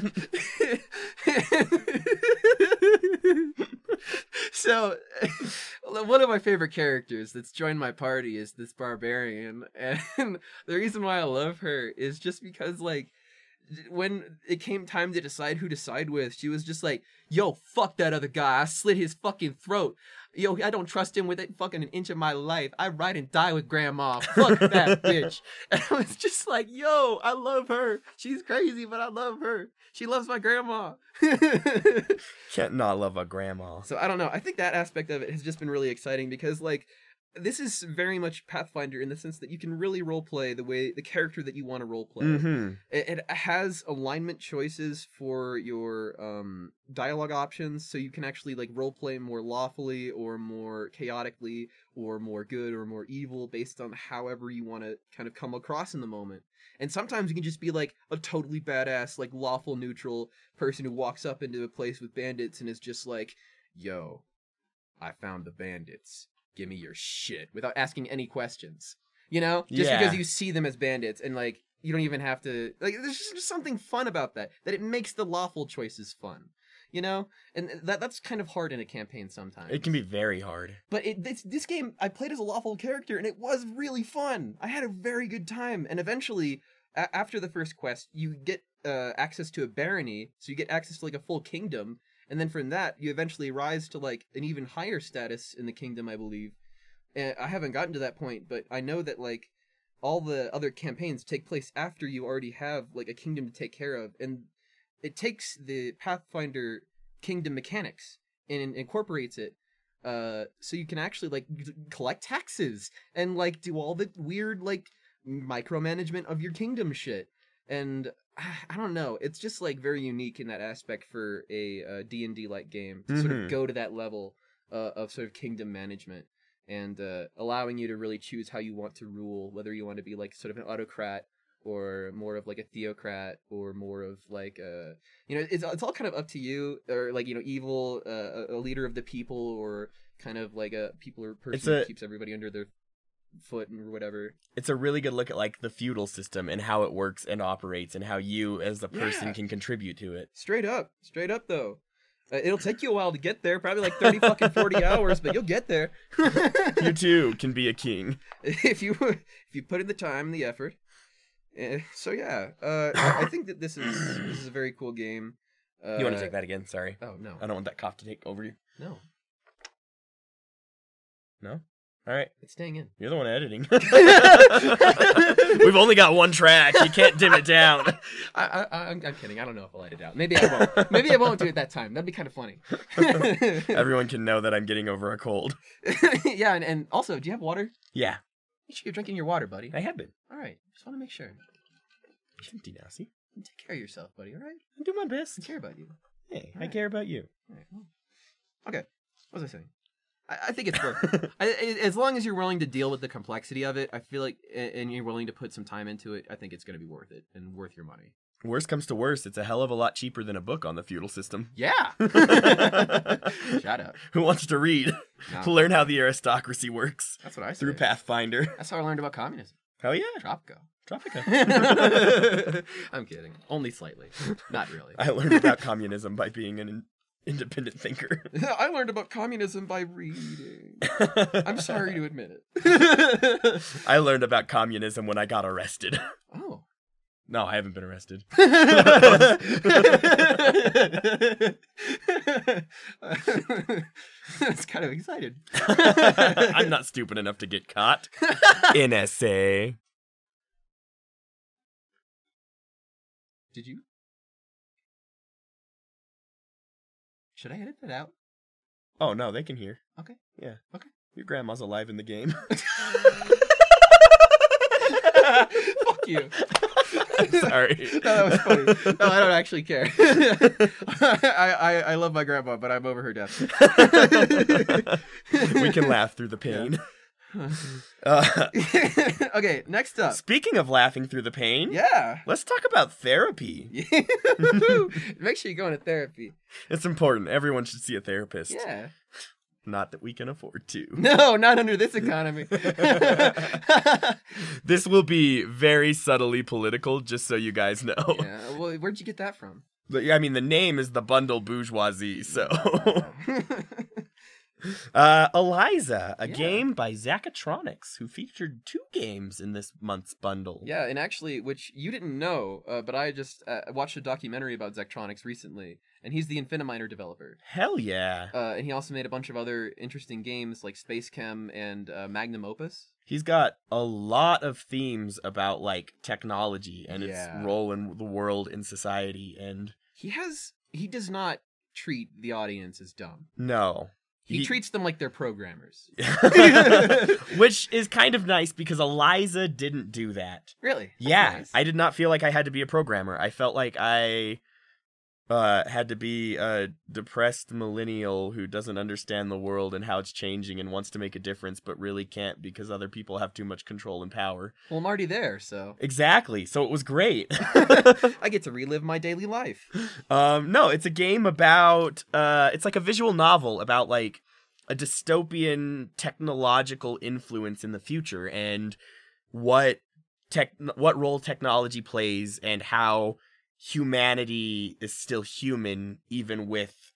Speaker 1: So, one of my favorite characters that's joined my party is this barbarian, and the reason why I love her is just because, like, when it came time to decide who to side with, she was just like, yo, fuck that other guy. I slit his fucking throat. Yo, I don't trust him with fucking an inch of my life. I ride and die with grandma. Fuck that bitch. And I was just like, yo, I love her. She's crazy, but I love her. She loves my grandma.
Speaker 2: Can't not love a grandma.
Speaker 1: So I don't know. I think that aspect of it has just been really exciting because, like, this is very much Pathfinder in the sense that you can really roleplay the character that you want to roleplay. It has alignment choices for your dialogue options, so you can actually like roleplay more lawfully or more chaotically or more good or more evil based on however you want to kind of come across in the moment. And sometimes you can just be like a totally badass, like lawful neutral person who walks up into a place with bandits and is just like, yo, I found the bandits. Give me your shit, without asking any questions, you know, just because you see them as bandits and like you don't even have to, like, there's just something fun about that it makes the lawful choices fun, you know, and that's kind of hard in a campaign sometimes.
Speaker 2: It can be very hard, but
Speaker 1: this game I played as a lawful character and it was really fun. I had a very good time, and eventually after the first quest you get access to a barony, so you get access to like a full kingdom. And then from that, you eventually rise to, like, an even higher status in the kingdom, I believe. And I haven't gotten to that point, but I know that, like, all the other campaigns take place after you already have, like, a kingdom to take care of. And it takes the Pathfinder kingdom mechanics and incorporates it. So you can actually, like, collect taxes and, like, do all the weird, like, micromanagement of your kingdom shit. And I don't know, it's just like very unique in that aspect for a D&D like game to sort of go to that level of sort of kingdom management and allowing you to really choose how you want to rule, whether you want to be like sort of an autocrat or more of like a theocrat or more of like you know, it's all kind of up to you, or like, you know, evil, a leader of the people, or kind of like a people or person who keeps everybody under their foot or whatever.
Speaker 2: It's a really good look at like the feudal system and how it works and operates and how you as the person can contribute to it.
Speaker 1: Straight up though. It'll take you a while to get there, probably like 30 fucking 40 hours, but you'll get there.
Speaker 2: You too can be a king
Speaker 1: if you put in the time and the effort. So yeah, I think that this is a very cool game.
Speaker 2: You want to take that again? Sorry.
Speaker 1: Oh no,
Speaker 2: I don't want that cough to take over you.
Speaker 1: No.
Speaker 2: All right.
Speaker 1: It's staying in.
Speaker 2: You're the one editing. We've only got one track. You can't dim it down.
Speaker 1: I'm kidding. I don't know if I'll edit it out. Maybe I won't. Maybe I won't do it that time. That'd be kind of funny.
Speaker 2: Everyone can know that I'm getting over a cold.
Speaker 1: Yeah, and also, do you have water?
Speaker 2: Yeah.
Speaker 1: Make sure you're drinking your water, buddy.
Speaker 2: I have been.
Speaker 1: All right. Just want to make sure.
Speaker 2: It's empty now, see?
Speaker 1: Take care of yourself, buddy, all right?
Speaker 2: I do my best.
Speaker 1: I care about you.
Speaker 2: Hey, I care about you.
Speaker 1: All right. Well, okay. What was I saying? I think it's worth it. As long as you're willing to deal with the complexity of it, I feel like, and you're willing to put some time into it, I think it's going to be worth it and worth your money.
Speaker 2: Worst comes to worst, it's a hell of a lot cheaper than a book on the feudal system.
Speaker 1: Yeah. Shut up.
Speaker 2: Who wants to read?
Speaker 1: No.
Speaker 2: To learn how the aristocracy works
Speaker 1: That's what I said.
Speaker 2: through Pathfinder.
Speaker 1: That's how I learned about communism.
Speaker 2: Hell yeah.
Speaker 1: Tropico.
Speaker 2: Tropica.
Speaker 1: I'm kidding. Only slightly. Not really.
Speaker 2: I learned about communism by being an independent thinker.
Speaker 1: I learned about communism by reading. I'm sorry to admit it.
Speaker 2: I learned about communism when I got arrested.
Speaker 1: Oh.
Speaker 2: No, I haven't been arrested.
Speaker 1: That's kind of excited.
Speaker 2: I'm not stupid enough to get caught. NSA.
Speaker 1: Did you? Should I edit that out?
Speaker 2: Oh, no, they can hear.
Speaker 1: Okay.
Speaker 2: Yeah.
Speaker 1: Okay.
Speaker 2: Your grandma's alive in the game.
Speaker 1: Fuck you.
Speaker 2: Sorry.
Speaker 1: No, that was funny. No, I don't actually care. I love my grandma, but I'm over her death.
Speaker 2: We can laugh through the pain.
Speaker 1: Okay, next up.
Speaker 2: Speaking of laughing through the pain,
Speaker 1: Yeah.
Speaker 2: let's talk about therapy.
Speaker 1: Make sure you go into therapy.
Speaker 2: It's important. Everyone should see a therapist.
Speaker 1: Yeah.
Speaker 2: Not that we can afford to.
Speaker 1: No, not under this economy.
Speaker 2: This will be very subtly political, just so you guys know.
Speaker 1: Yeah. Well, where'd you get that from?
Speaker 2: I mean, the name is the Bundle Bourgeoisie, so. Eliza, a game by Zachtronics, who featured 2 games in this month's bundle.
Speaker 1: Yeah, and actually, which you didn't know, but I just watched a documentary about Zachtronics recently, and he's the Infiniminer developer.
Speaker 2: Hell yeah.
Speaker 1: And he also made a bunch of other interesting games like Space Chem and Magnum Opus.
Speaker 2: He's got a lot of themes about, like, technology and its role in the world, in society, and...
Speaker 1: He does not treat the audience as dumb.
Speaker 2: No.
Speaker 1: He treats them like they're programmers.
Speaker 2: Which is kind of nice because Eliza didn't do that.
Speaker 1: Really? That's
Speaker 2: Yeah.
Speaker 1: nice.
Speaker 2: I did not feel like I had to be a programmer. I felt like I had to be a depressed millennial who doesn't understand the world and how it's changing and wants to make a difference but really can't because other people have too much control and power.
Speaker 1: Well, I'm already there, so...
Speaker 2: Exactly. So it was great.
Speaker 1: I get to relive my daily life.
Speaker 2: No, it's a game about... it's like a visual novel about, like, a dystopian technological influence in the future and what role technology plays and how humanity is still human even with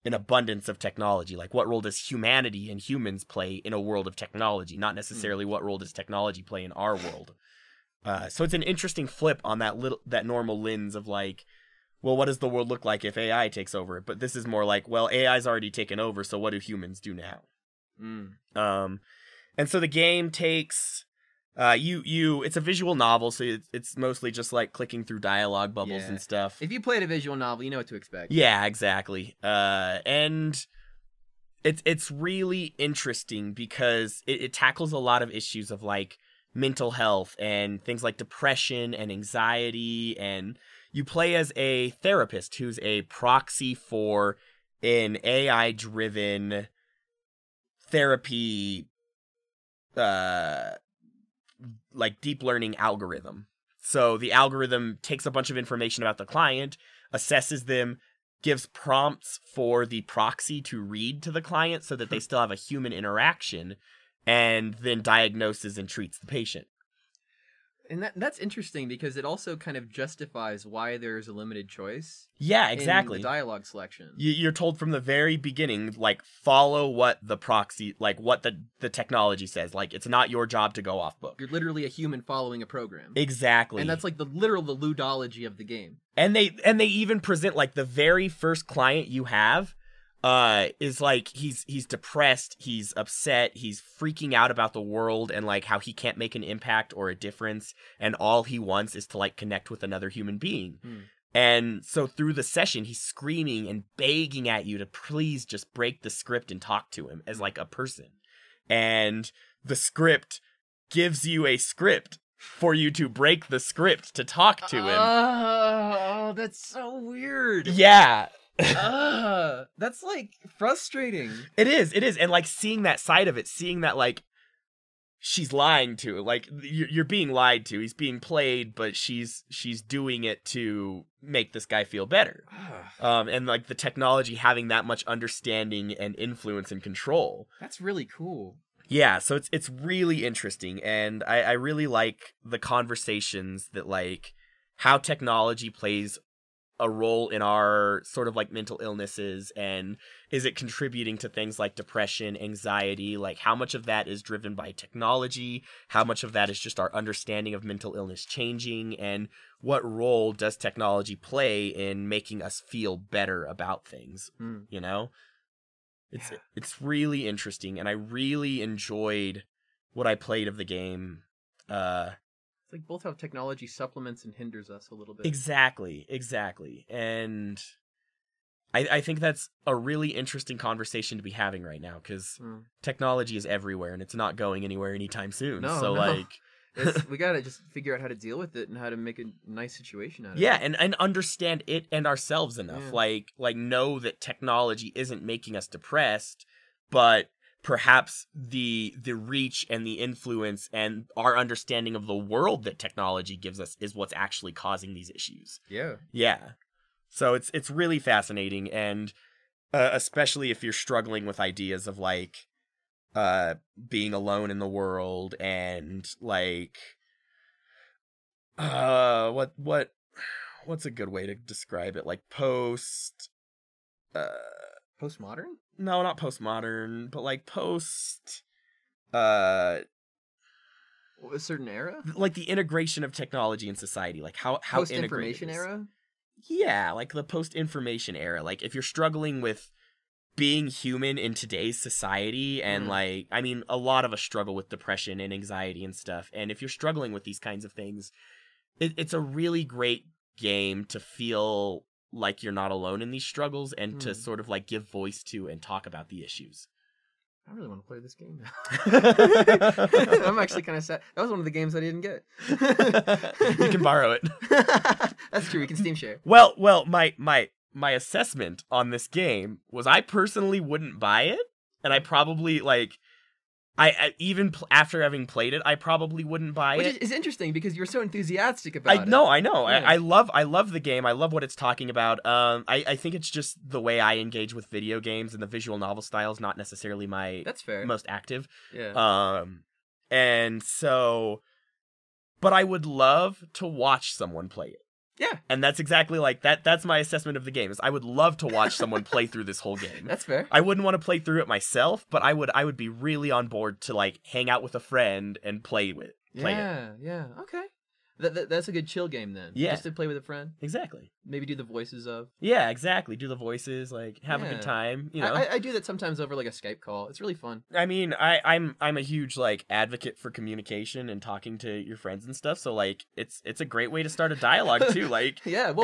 Speaker 2: an abundance of technology. Like, what role does humanity and humans play in a world of technology, not necessarily what role does technology play in our world. So it's an interesting flip on that normal lens of, like, well, what does the world look like if AI takes over? But this is more like, well, AI's already taken over, so what do humans do now? And so the game takes it's a visual novel, so it's mostly just like clicking through dialogue bubbles and stuff.
Speaker 1: If you played a visual novel, you know what to expect.
Speaker 2: Yeah, exactly. And it's really interesting because it tackles a lot of issues of, like, mental health and things like depression and anxiety, and you play as a therapist who's a proxy for an AI-driven therapy like deep learning algorithm. So the algorithm takes a bunch of information about the client, assesses them, gives prompts for the proxy to read to the client so that they still have a human interaction, and then diagnoses and treats the patient.
Speaker 1: And that's interesting because it also kind of justifies why there's a limited choice.
Speaker 2: Yeah, exactly.
Speaker 1: In the dialogue selection.
Speaker 2: You're told from the very beginning, like, follow what the proxy, like, what the technology says. Like, it's not your job to go off book.
Speaker 1: You're literally a human following a program.
Speaker 2: Exactly.
Speaker 1: And that's like the ludology of the game.
Speaker 2: And they even present, like, the very first client you have is like he's depressed, he's upset, he's freaking out about the world and, like, how he can't make an impact or a difference, and all he wants is to, like, connect with another human being. And so through the session, he's screaming and begging at you to please just break the script and talk to him as, like, a person. And the script gives you a script for you to break the script to talk to him.
Speaker 1: Oh, that's so weird.
Speaker 2: Yeah.
Speaker 1: That's, like, frustrating.
Speaker 2: It is. And, like, seeing that side of it, seeing that, like, she's lying to, like, you're being lied to. He's being played, but she's doing it to make this guy feel better. And like the technology having that much understanding and influence and control.
Speaker 1: That's really cool.
Speaker 2: Yeah, so it's really interesting, and I really like the conversations that, like, how technology plays a role in our sort of like mental illnesses, and is it contributing to things like depression, anxiety, like how much of that is driven by technology, how much of that is just our understanding of mental illness changing, and what role does technology play in making us feel better about things, you know? It's really interesting, and I really enjoyed what I played of the game.
Speaker 1: It's like both how technology supplements and hinders us a little bit.
Speaker 2: Exactly. And I think that's a really interesting conversation to be having right now, because technology is everywhere, and it's not going anywhere anytime soon. Like...
Speaker 1: we gotta just figure out how to deal with it and how to make a nice situation out of it.
Speaker 2: Yeah, and understand it and ourselves enough. Like know that technology isn't making us depressed, but perhaps the reach and the influence and our understanding of the world that technology gives us is what's actually causing these issues. Yeah. So it's really fascinating, and especially if you're struggling with ideas of like being alone in the world, and like what's a good way to describe it? Like postmodern? No, not postmodern, but like post
Speaker 1: a certain era?
Speaker 2: Like the integration of technology in society, like how
Speaker 1: post-information era?
Speaker 2: Yeah, like the post-information era. Like if you're struggling with being human in today's society, and like, I mean, a lot of us struggle with depression and anxiety and stuff, and if you're struggling with these kinds of things, it's a really great game to feel like you're not alone in these struggles, and to sort of like give voice to and talk about the issues.
Speaker 1: I really want to play this game now. I'm actually kind of sad. That was one of the games I didn't get.
Speaker 2: You can borrow it.
Speaker 1: That's true. We can Steam share.
Speaker 2: Well, my assessment on this game was I personally wouldn't buy it, and I probably, like, I even after having played it, I probably wouldn't buy it.
Speaker 1: Which is interesting, because you're so enthusiastic about it.
Speaker 2: I know.
Speaker 1: Yeah.
Speaker 2: I love the game. I love what it's talking about. I think it's just the way I engage with video games, and the visual novel style is not necessarily my
Speaker 1: That's fair.
Speaker 2: most active.
Speaker 1: Yeah.
Speaker 2: And so, but I would love to watch someone play it.
Speaker 1: Yeah.
Speaker 2: And that's exactly like that. That's my assessment of the game. Is I would love to watch someone play through this whole game.
Speaker 1: That's fair.
Speaker 2: I wouldn't want to play through it myself, but I would be really on board to like hang out with a friend and play it.
Speaker 1: Yeah. Okay. That's a good chill game then.
Speaker 2: Yeah.
Speaker 1: Just to play with a friend.
Speaker 2: Exactly.
Speaker 1: Maybe do the voices of.
Speaker 2: Yeah, exactly. Do the voices, like have a good time. You know.
Speaker 1: I do that sometimes over like a Skype call. It's really fun.
Speaker 2: I mean, I'm a huge like advocate for communication and talking to your friends and stuff. So like it's a great way to start a dialogue too. Like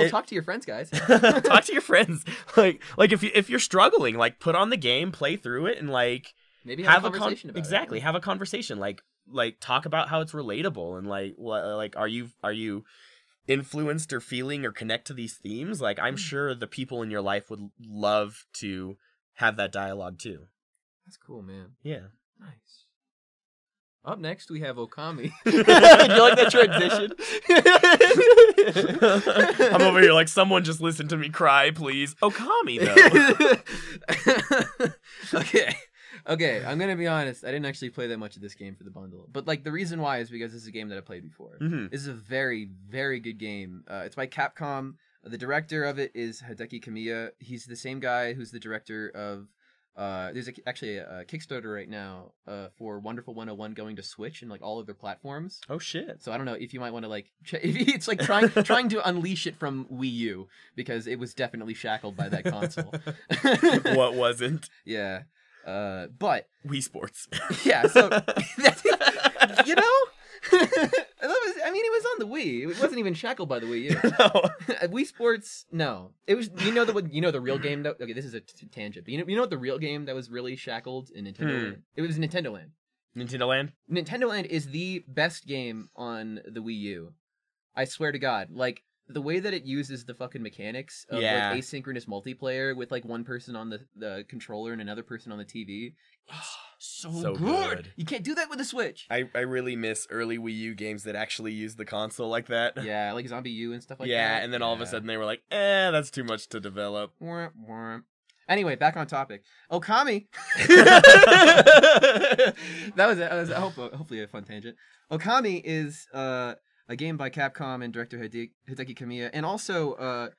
Speaker 1: talk to your friends, guys.
Speaker 2: Talk to your friends. Like if you're struggling, like put on the game, play through it, and like
Speaker 1: maybe have a conversation about it.
Speaker 2: Exactly. Have a conversation. Like talk about how it's relatable, and like are you influenced or feeling or connect to these themes? Like I'm sure the people in your life would love to have that dialogue too.
Speaker 1: That's cool, man.
Speaker 2: Yeah.
Speaker 1: Nice. Up next we have Okami. Do you like that transition?
Speaker 2: I'm over here like, someone just listen to me cry, please. Okami though.
Speaker 1: Okay, I'm gonna be honest. I didn't actually play that much of this game for the bundle, but like the reason why is because this is a game that I played before. This is a very, very good game. It's by Capcom. The director of it is Hideki Kamiya. He's the same guy who's the director of. There's actually a Kickstarter right now for Wonderful 101 going to Switch and like all of their platforms.
Speaker 2: Oh shit!
Speaker 1: So I don't know if you might want to like. It's like trying to unleash it from Wii U, because it was definitely shackled by that console.
Speaker 2: What wasn't?
Speaker 1: Yeah. But
Speaker 2: Wii Sports.
Speaker 1: Yeah, so you know, I mean, it was on the Wii. It wasn't even shackled by the Wii U.
Speaker 2: No.
Speaker 1: Wii Sports, no. It was. You know the real game. Okay, this is a tangent. But you know what the real game that was really shackled in Nintendo Land? It was Nintendo Land.
Speaker 2: Nintendo Land.
Speaker 1: Nintendo Land is the best game on the Wii U. I swear to God. Like the way that it uses the fucking mechanics of
Speaker 2: Yeah.
Speaker 1: like asynchronous multiplayer with like one person on the controller and another person on the TV, it's so good. You can't do that with the Switch.
Speaker 2: I really miss early Wii U games that actually use the console like that.
Speaker 1: Yeah, like Zombie U and stuff like that.
Speaker 2: Yeah, and then all of a sudden they were like, that's too much to develop.
Speaker 1: Womp, womp. Anyway, back on topic. Okami. that was it. Hopefully a fun tangent. Okami is a game by Capcom and director Hideki Kamiya, and also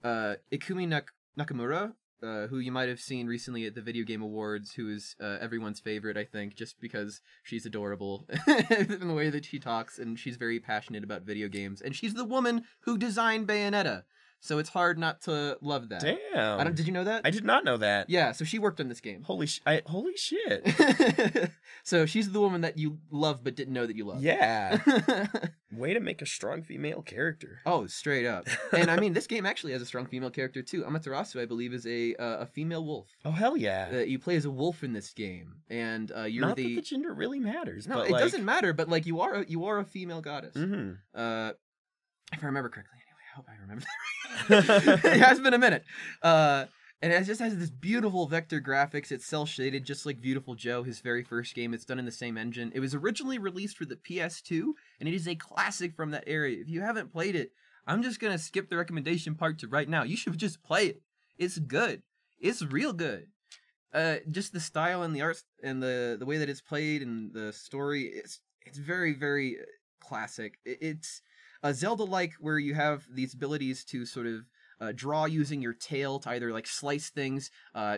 Speaker 1: Ikumi Nakamura, who you might have seen recently at the Video Game Awards, who is everyone's favorite, I think, just because she's adorable in the way that she talks, and she's very passionate about video games, and she's the woman who designed Bayonetta. So it's hard not to love that.
Speaker 2: Damn.
Speaker 1: Did you know that?
Speaker 2: I did not know that.
Speaker 1: Yeah, so she worked on this game.
Speaker 2: Holy shit.
Speaker 1: So she's the woman that you love but didn't know that you love.
Speaker 2: Yeah. Way to make a strong female character.
Speaker 1: Oh, straight up. And I mean, this game actually has a strong female character too. Amaterasu, I believe, is a female wolf.
Speaker 2: Oh, hell yeah.
Speaker 1: You play as a wolf in this game, and you're
Speaker 2: Not that the gender really matters.
Speaker 1: No,
Speaker 2: but
Speaker 1: it doesn't matter. But like, you are a female goddess.
Speaker 2: Mm-hmm.
Speaker 1: If I remember correctly. I hope I remember that right. It has been a minute. And it just has this beautiful vector graphics. It's cel-shaded, just like Beautiful Joe, his very first game. It's done in the same engine. It was originally released for the PS2, and it is a classic from that era. If you haven't played it, I'm just going to skip the recommendation part to right now. You should just play it. It's good. It's real good. Just the style and the art and the way that it's played and the story, it's very, very classic. It's Zelda-like, where you have these abilities to sort of draw using your tail to either like slice things,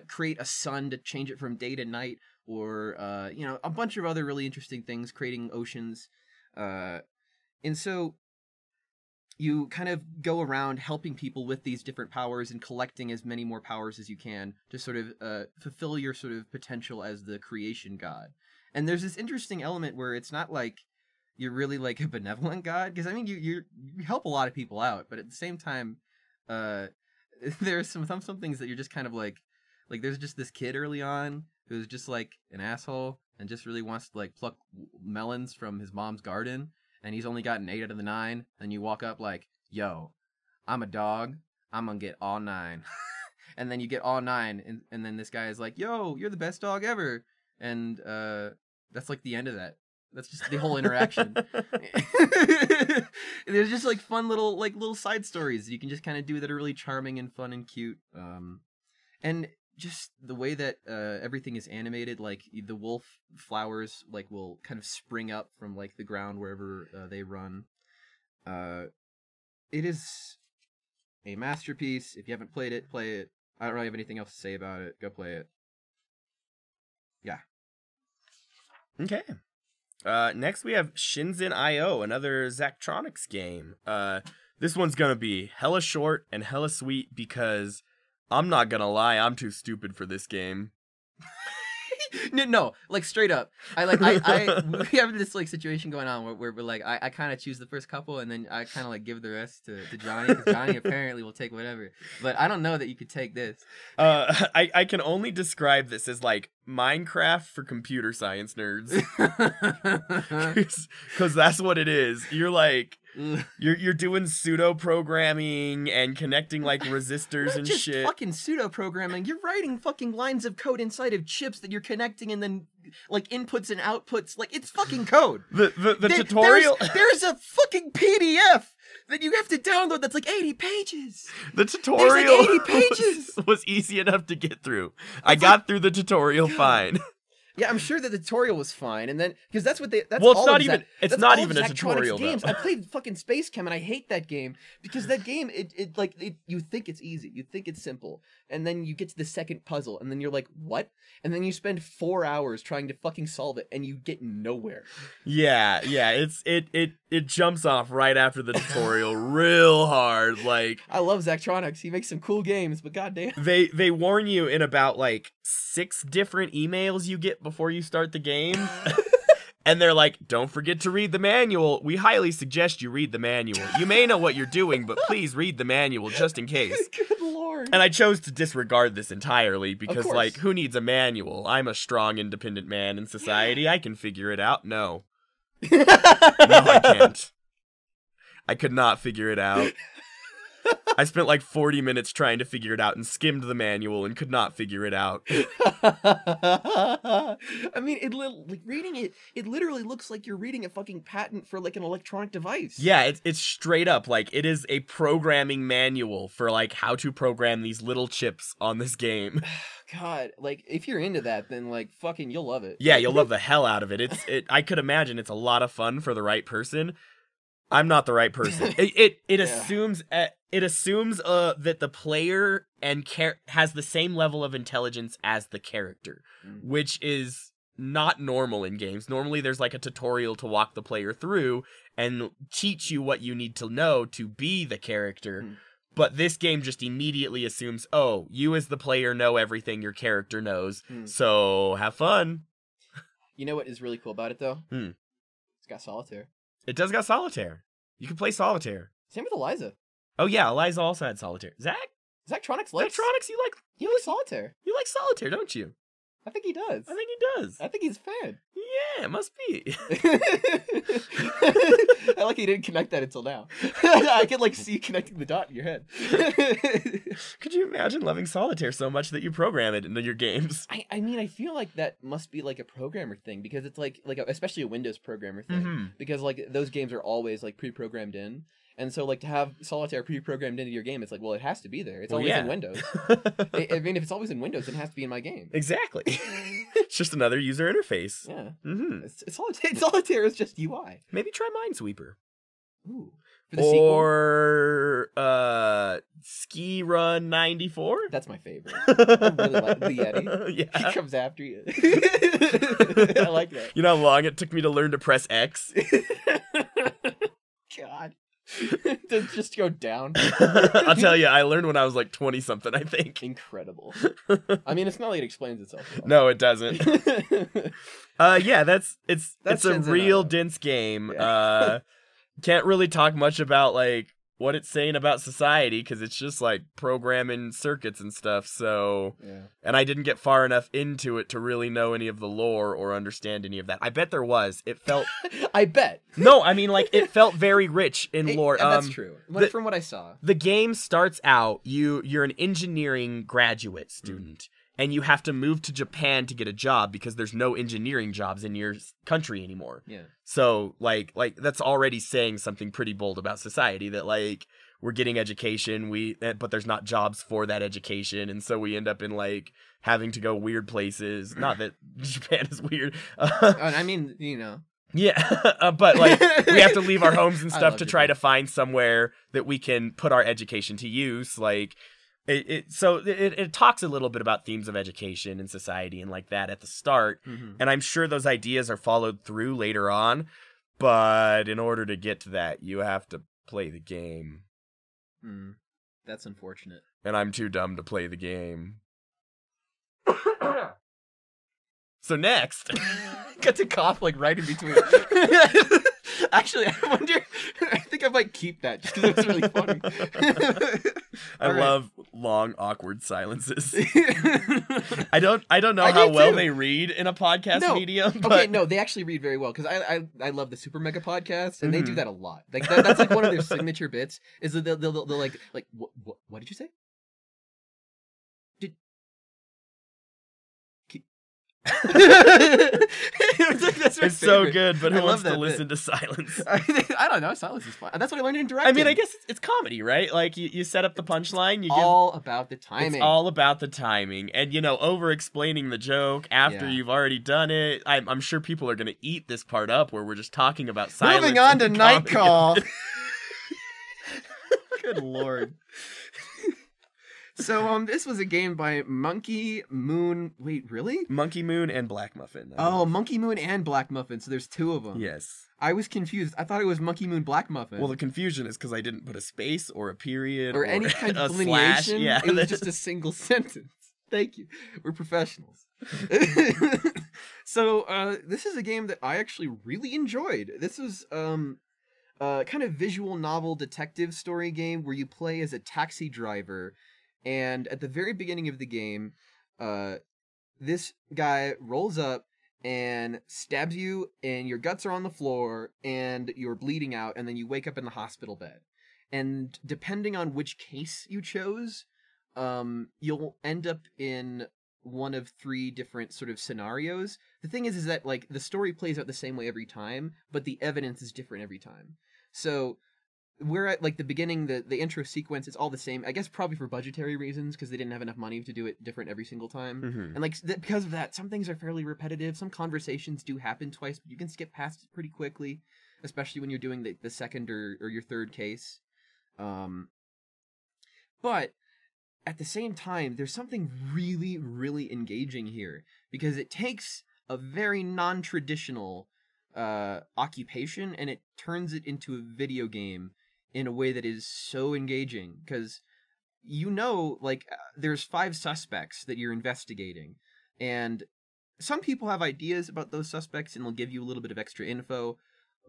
Speaker 1: create a sun to change it from day to night, or a bunch of other really interesting things, creating oceans. And so you kind of go around helping people with these different powers and collecting as many more powers as you can to sort of fulfill your sort of potential as the creation god. And there's this interesting element where it's not like you're really like a benevolent god, because I mean you help a lot of people out, but at the same time, there's some things that you're just kind of like there's just this kid early on who's just like an asshole and just really wants to like pluck melons from his mom's garden, and he's only gotten 8 out of the 9, and you walk up like, yo, I'm a dog, I'm gonna get all 9. And then you get all 9, and then this guy is like, yo, you're the best dog ever, and that's like the end of that. That's just the whole interaction. There's just like fun little side stories you can just kind of do that are really charming and fun and cute. And just the way that everything is animated, like the wolf flowers like will kind of spring up from like the ground wherever they run. It is a masterpiece. If you haven't played it, play it. I don't really have anything else to say about it. Go play it. Yeah.
Speaker 2: Okay. Next we have Shinzen IO, another Zachtronics game. This one's gonna be hella short and hella sweet because I'm not gonna lie, I'm too stupid for this game.
Speaker 1: No, like straight up. I we have this like situation going on where we're like I kind of choose the first couple and then I kind of like give the rest to Johnny, because Johnny apparently will take whatever. But I don't know that you could take this.
Speaker 2: I can only describe this as like Minecraft for computer science nerds, because that's what it is. You're like you're doing pseudo programming and connecting like resistors and
Speaker 1: just
Speaker 2: shit.
Speaker 1: Fucking pseudo programming. You're writing fucking lines of code inside of chips that you're connecting and then like inputs and outputs. Like, it's fucking code.
Speaker 2: The tutorial.
Speaker 1: There's a fucking PDF that you have to download that's like 80 pages.
Speaker 2: The tutorial
Speaker 1: like 80 pages.
Speaker 2: was easy enough to get through. I got through the tutorial fine.
Speaker 1: Yeah, I'm sure that the tutorial was fine, and then because that's what that's
Speaker 2: well, it's
Speaker 1: all
Speaker 2: not
Speaker 1: of
Speaker 2: even
Speaker 1: that,
Speaker 2: it's
Speaker 1: that's
Speaker 2: not
Speaker 1: all
Speaker 2: even
Speaker 1: of
Speaker 2: a tutorial
Speaker 1: games.
Speaker 2: though.
Speaker 1: I played fucking Space Chem, and I hate that game because that game you think it's easy, you think it's simple, and then you get to the second puzzle, and then you're like, what? And then you spend 4 hours trying to fucking solve it, and you get nowhere.
Speaker 2: Yeah, it jumps off right after the tutorial real hard. Like,
Speaker 1: I love Zachtronics. He makes some cool games, but goddamn,
Speaker 2: they warn you in about like 6 different emails you get before you start the game. And they're like, don't forget to read the manual. We highly suggest you read the manual. You may know what you're doing, but please read the manual just in case.
Speaker 1: Good lord.
Speaker 2: And I chose to disregard this entirely because,
Speaker 1: course.
Speaker 2: like, who needs a manual? I'm a strong, independent man in society. I can figure it out. No. No, I can't. I could not figure it out. I spent like 40 minutes trying to figure it out and skimmed the manual and could not figure it out.
Speaker 1: I mean, reading it, it literally looks like you're reading a fucking patent for like an electronic device.
Speaker 2: Yeah, it's straight up like it is a programming manual for like how to program these little chips on this game.
Speaker 1: God, like if you're into that, then like fucking you'll love it.
Speaker 2: Yeah, you'll love the hell out of it. I could imagine it's a lot of fun for the right person. I'm not the right person. It assumes that the player has the same level of intelligence as the character, which is not normal in games. Normally there's like a tutorial to walk the player through and teach you what you need to know to be the character. But this game just immediately assumes, oh, you as the player know everything your character knows, so have fun.
Speaker 1: You know what is really cool about it though? It's got solitaire.
Speaker 2: It does got solitaire. You can play solitaire.
Speaker 1: Same with Eliza.
Speaker 2: Oh yeah, Eliza also had solitaire.
Speaker 1: Zachtronics likes
Speaker 2: you like
Speaker 1: solitaire.
Speaker 2: You like solitaire, don't you?
Speaker 1: I think he does.
Speaker 2: I think he does.
Speaker 1: I think he's a fan.
Speaker 2: Yeah, it must be.
Speaker 1: I like he didn't connect that until now. I could like see you connecting the dot in your head.
Speaker 2: Could you imagine loving solitaire so much that you program it into your games?
Speaker 1: I mean, I feel like that must be like a programmer thing because it's like especially a Windows programmer thing because like those games are always like pre-programmed in. And so, like, to have solitaire pre-programmed into your game, it's like, well, it has to be there. It's always in Windows. I mean, if it's always in Windows, then it has to be in my game.
Speaker 2: Exactly. It's just another user interface.
Speaker 1: Yeah. Solitaire is just UI.
Speaker 2: Maybe try Minesweeper.
Speaker 1: Ooh.
Speaker 2: Or Ski Run 94.
Speaker 1: That's my favorite. I really like the Yeti.
Speaker 2: Yeah.
Speaker 1: He comes after you. I like that.
Speaker 2: You know how long it took me to learn to press X?
Speaker 1: God. To just go down.
Speaker 2: I'll tell you, I learned when I was like 20 something, I think.
Speaker 1: Incredible. I mean, it's not like it explains itself.
Speaker 2: No, it doesn't. Yeah, it's a real dense game.
Speaker 1: Yeah.
Speaker 2: Can't really talk much about like what it's saying about society because it's just like programming circuits and stuff. So, and I didn't get far enough into it to really know any of the lore or understand any of that. I bet there was. It felt.
Speaker 1: I bet.
Speaker 2: No, I mean like it felt very rich in lore.
Speaker 1: That's true. From what I saw,
Speaker 2: the game starts out you're an engineering graduate student. And you have to move to Japan to get a job because there's no engineering jobs in your country anymore.
Speaker 1: Yeah.
Speaker 2: So, like that's already saying something pretty bold about society that, like, we're getting education, but there's not jobs for that education. And so we end up in, like, having to go weird places. Not that Japan is weird.
Speaker 1: I mean, you know.
Speaker 2: Yeah, but, like, we have to leave our homes and stuff to try to find somewhere that we can put our education to use, like... It talks a little bit about themes of education and society and like that at the start, and I'm sure those ideas are followed through later on, but in order to get to that, you have to play the game.
Speaker 1: That's unfortunate.
Speaker 2: And I'm too dumb to play the game. So next...
Speaker 1: Got to cough like right in between. Actually, I wonder. I think I might keep that just because it's really funny.
Speaker 2: I love long, awkward silences. I don't know how well they read in a podcast medium. But...
Speaker 1: Okay, no, they actually read very well because I love the Super Mega Podcast and they do that a lot. Like that's like one of their signature bits is that they'll like what did you say?
Speaker 2: It's so good, but who wants to listen to silence?
Speaker 1: I don't know. Silence is fun. That's what I learned in directing.
Speaker 2: I mean, I guess it's comedy, right? Like you set up the punchline.
Speaker 1: About the timing.
Speaker 2: It's all about the timing, and over explaining the joke after you've already done it. I'm sure people are going to eat this part up where we're just talking about silence.
Speaker 1: Moving on to Night Call. Good lord. So, this was a game by Monkey Moon. Wait, really?
Speaker 2: Monkey Moon and Black Muffin.
Speaker 1: Oh, Monkey Moon and Black Muffin. So there's two of them.
Speaker 2: Yes.
Speaker 1: I was confused. I thought it was Monkey Moon Black Muffin.
Speaker 2: Well, the confusion is because I didn't put a space or a period
Speaker 1: or any kind of delineation. Yeah, it was just a single sentence. Thank you. We're professionals. So, this is a game that I actually really enjoyed. This was kind of visual novel detective story game where you play as a taxi driver. And at the very beginning of the game, this guy rolls up and stabs you, and your guts are on the floor, and you're bleeding out, and then you wake up in the hospital bed. and depending on which case you chose, you'll end up in one of 3 different sort of scenarios. The thing is that like the story plays out the same way every time, but the evidence is different every time. So we're at like the beginning, the intro sequence, it's all the same, I guess probably for budgetary reasons, because they didn't have enough money to do it different every single time. And like because of that, some things are fairly repetitive, some conversations do happen twice, but you can skip past it pretty quickly, especially when you're doing the second or your third case. But at the same time, there's something really, really engaging here, because it takes a very non-traditional occupation and it turns it into a video game in a way that is so engaging, because like there's 5 suspects that you're investigating, and some people have ideas about those suspects and they'll give you a little bit of extra info,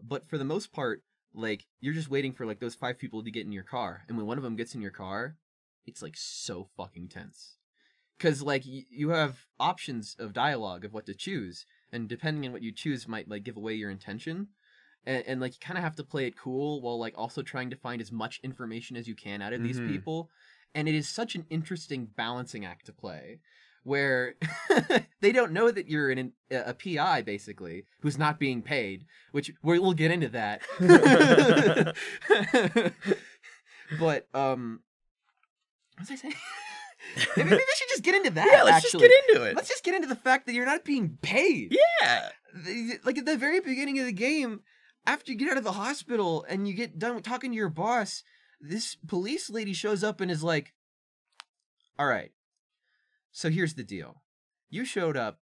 Speaker 1: but for the most part, like you're just waiting for like those 5 people to get in your car, and when one of them gets in your car, it's like so fucking tense, because like you have options of dialogue of what to choose, and depending on what you choose might like give away your intention, and like you kind of have to play it cool while like also trying to find as much information as you can out of these people, and it is such an interesting balancing act to play, where they don't know that you're a PI basically who's not being paid, which we'll get into that. But what was I saying? Maybe I should just get into that.
Speaker 2: Yeah, let's
Speaker 1: actually.
Speaker 2: just get into it.
Speaker 1: Let's just get into the fact that you're not being paid.
Speaker 2: Yeah.
Speaker 1: Like at the very beginning of the game, after you get out of the hospital and you get done talking to your boss, this police lady shows up and is like, all right, so here's the deal. You showed up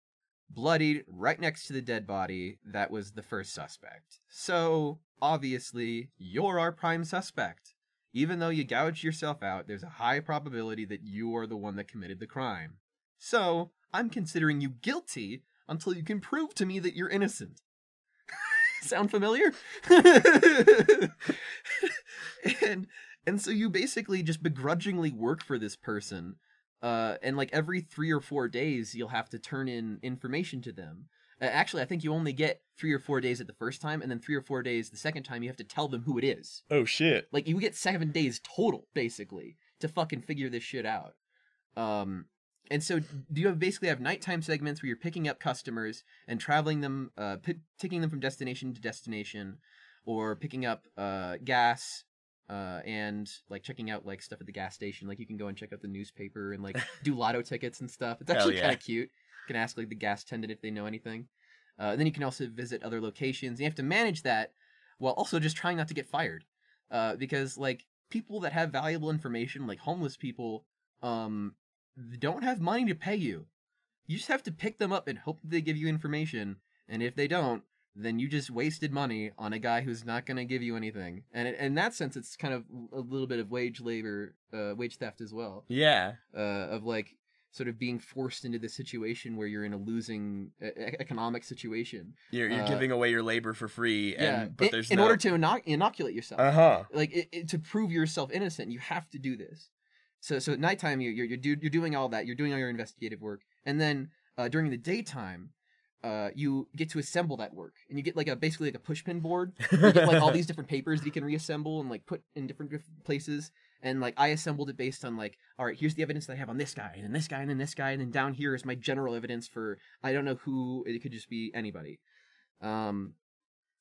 Speaker 1: bloodied right next to the dead body that was the first suspect. So, obviously, you're our prime suspect. Even though you gouged yourself out, there's a high probability that you are the one that committed the crime. So, I'm considering you guilty until you can prove to me that you're innocent. Sound familiar? and so you basically just begrudgingly work for this person, and like every 3 or 4 days you'll have to turn in information to them. Actually, I think you only get 3 or 4 days at the first time, and then 3 or 4 days the second time you have to tell them who it is.
Speaker 2: Oh shit.
Speaker 1: Like you get 7 days total, basically, to fucking figure this shit out. And so you basically have nighttime segments where you're picking up customers and traveling them, taking them from destination to destination, or picking up gas, and like checking out like stuff at the gas station. Like you can go and check out the newspaper and like do lotto tickets and stuff. It's actually kind of cute. You can ask like the gas attendant if they know anything. Then you can also visit other locations. And you have to manage that while also just trying not to get fired, because like people that have valuable information, like homeless people, don't have money to pay you. You just have to pick them up and hope that they give you information, and if they don't, then you just wasted money on a guy who's not going to give you anything. And in that sense, it's kind of a little bit of wage theft as well.
Speaker 2: Yeah.
Speaker 1: Of like sort of being forced into this situation where you're in a losing economic situation.
Speaker 2: You're giving away your labor for free, but there's
Speaker 1: in order to inoculate yourself. Like to prove yourself innocent, you have to do this. So at nighttime you're doing all that. You're doing all your investigative work, and then during the daytime, you get to assemble that work, and you get like basically like a pushpin board. You get like all these different papers that you can reassemble and like put in different places. And like I assembled it based on like, all right, here's the evidence that I have on this guy, and then this guy, and then this guy, and then down here is my general evidence for I don't know who. It could just be anybody. And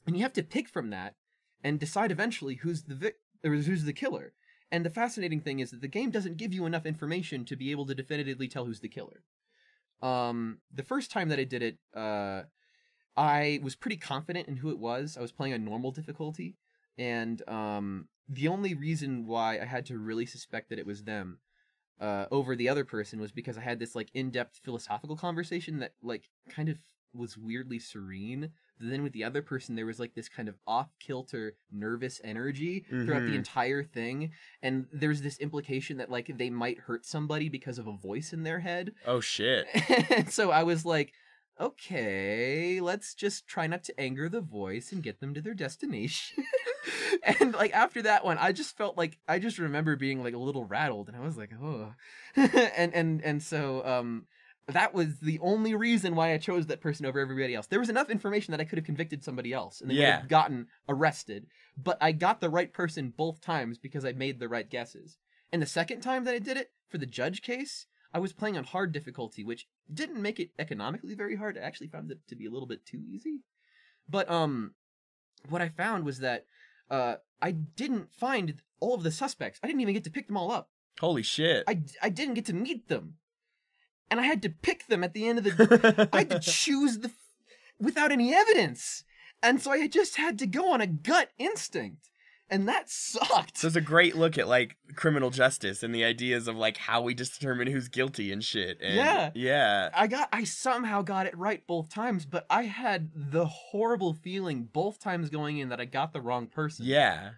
Speaker 1: you have to pick from that and decide eventually who's the killer. And the fascinating thing is that the game doesn't give you enough information to be able to definitively tell who's the killer. The first time that I did it, I was pretty confident in who it was. I was playing on normal difficulty, and the only reason why I had to really suspect that it was them over the other person was because I had this like in-depth philosophical conversation that like kind of was weirdly serene. Then with the other person, there was like this kind of off-kilter, nervous energy throughout the entire thing, and there's this implication that like they might hurt somebody because of a voice in their head.
Speaker 2: Oh shit!
Speaker 1: And so I was like, okay, let's just try not to anger the voice and get them to their destination. And like after that one, I just felt like I just remember being like a little rattled, and I was like, oh, and so that was the only reason why I chose that person over everybody else. There was enough information that I could have convicted somebody else and they would have gotten arrested. But I got the right person both times because I made the right guesses. And the second time that I did it, for the judge case, I was playing on hard difficulty, which didn't make it economically very hard. I actually found it to be a little bit too easy. But what I found was that I didn't find all of the suspects. I didn't even get to pick them all up.
Speaker 2: Holy shit.
Speaker 1: I didn't get to meet them. And I had to pick them at the end of the... I had to choose without any evidence. And so I just had to go on a gut instinct. And that sucked.
Speaker 2: So it's a great look at, like, criminal justice and the ideas of, like, how we just determine who's guilty and shit. And, yeah.
Speaker 1: I somehow got it right both times, but I had the horrible feeling both times going in that I got the wrong person.
Speaker 2: Yeah.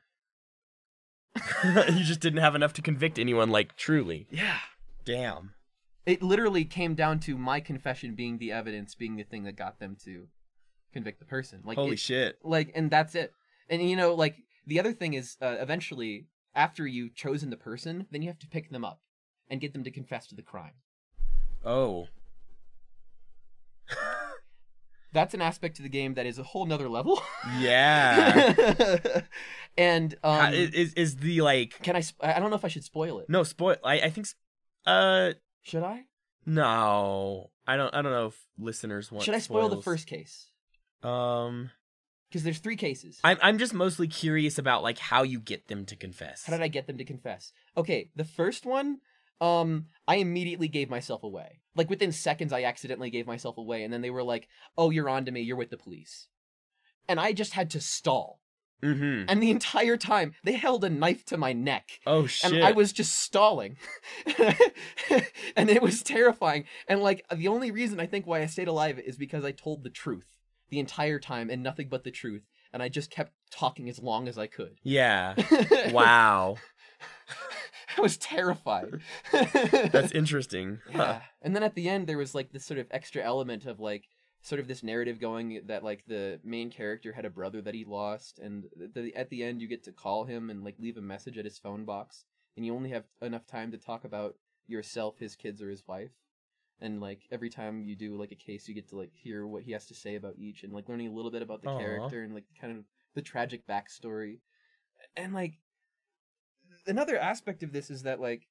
Speaker 2: You just didn't have enough to convict anyone, like, truly.
Speaker 1: Yeah.
Speaker 2: Damn.
Speaker 1: It literally came down to my confession being the evidence, being the thing that got them to convict the person. Like,
Speaker 2: holy shit.
Speaker 1: Like, and that's it. And, you know, like, the other thing is, eventually, after you've chosen the person, then you have to pick them up and get them to confess to the crime.
Speaker 2: Oh.
Speaker 1: That's an aspect to the game that is a whole nother level.
Speaker 2: Yeah.
Speaker 1: And
Speaker 2: is the, like...
Speaker 1: Can I don't know if I should spoil it.
Speaker 2: No, spoil... I think...
Speaker 1: Should I?
Speaker 2: No. I don't know if listeners want
Speaker 1: Should I spoil
Speaker 2: spoils.
Speaker 1: the first case? Because there's 3 cases.
Speaker 2: I'm just mostly curious about, like, how you get them to confess.
Speaker 1: How did I get them to confess? Okay, the first one, I immediately gave myself away. Like, within seconds, I accidentally gave myself away, and then they were like, oh, you're on to me, you're with the police. And I just had to stall.
Speaker 2: Mm-hmm.
Speaker 1: And the entire time, they held a knife to my neck.
Speaker 2: Oh, shit.
Speaker 1: And I was just stalling. And it was terrifying. And, like, the only reason I think why I stayed alive is because I told the truth the entire time and nothing but the truth. And I just kept talking as long as I could.
Speaker 2: Yeah. Wow.
Speaker 1: I was terrified.
Speaker 2: That's interesting.
Speaker 1: Yeah.
Speaker 2: Huh.
Speaker 1: And then at the end, there was, like, this sort of extra element of, like, sort of this narrative going that, like, the main character had a brother that he lost, and at the end you get to call him and, like, leave a message at his phone box, and you only have enough time to talk about yourself, his kids, or his wife. And, like, every time you do, like, a case, you get to, like, hear what he has to say about each, and, like, learning a little bit about the character and, like, kind of the tragic backstory. And, like, another aspect of this is that, like,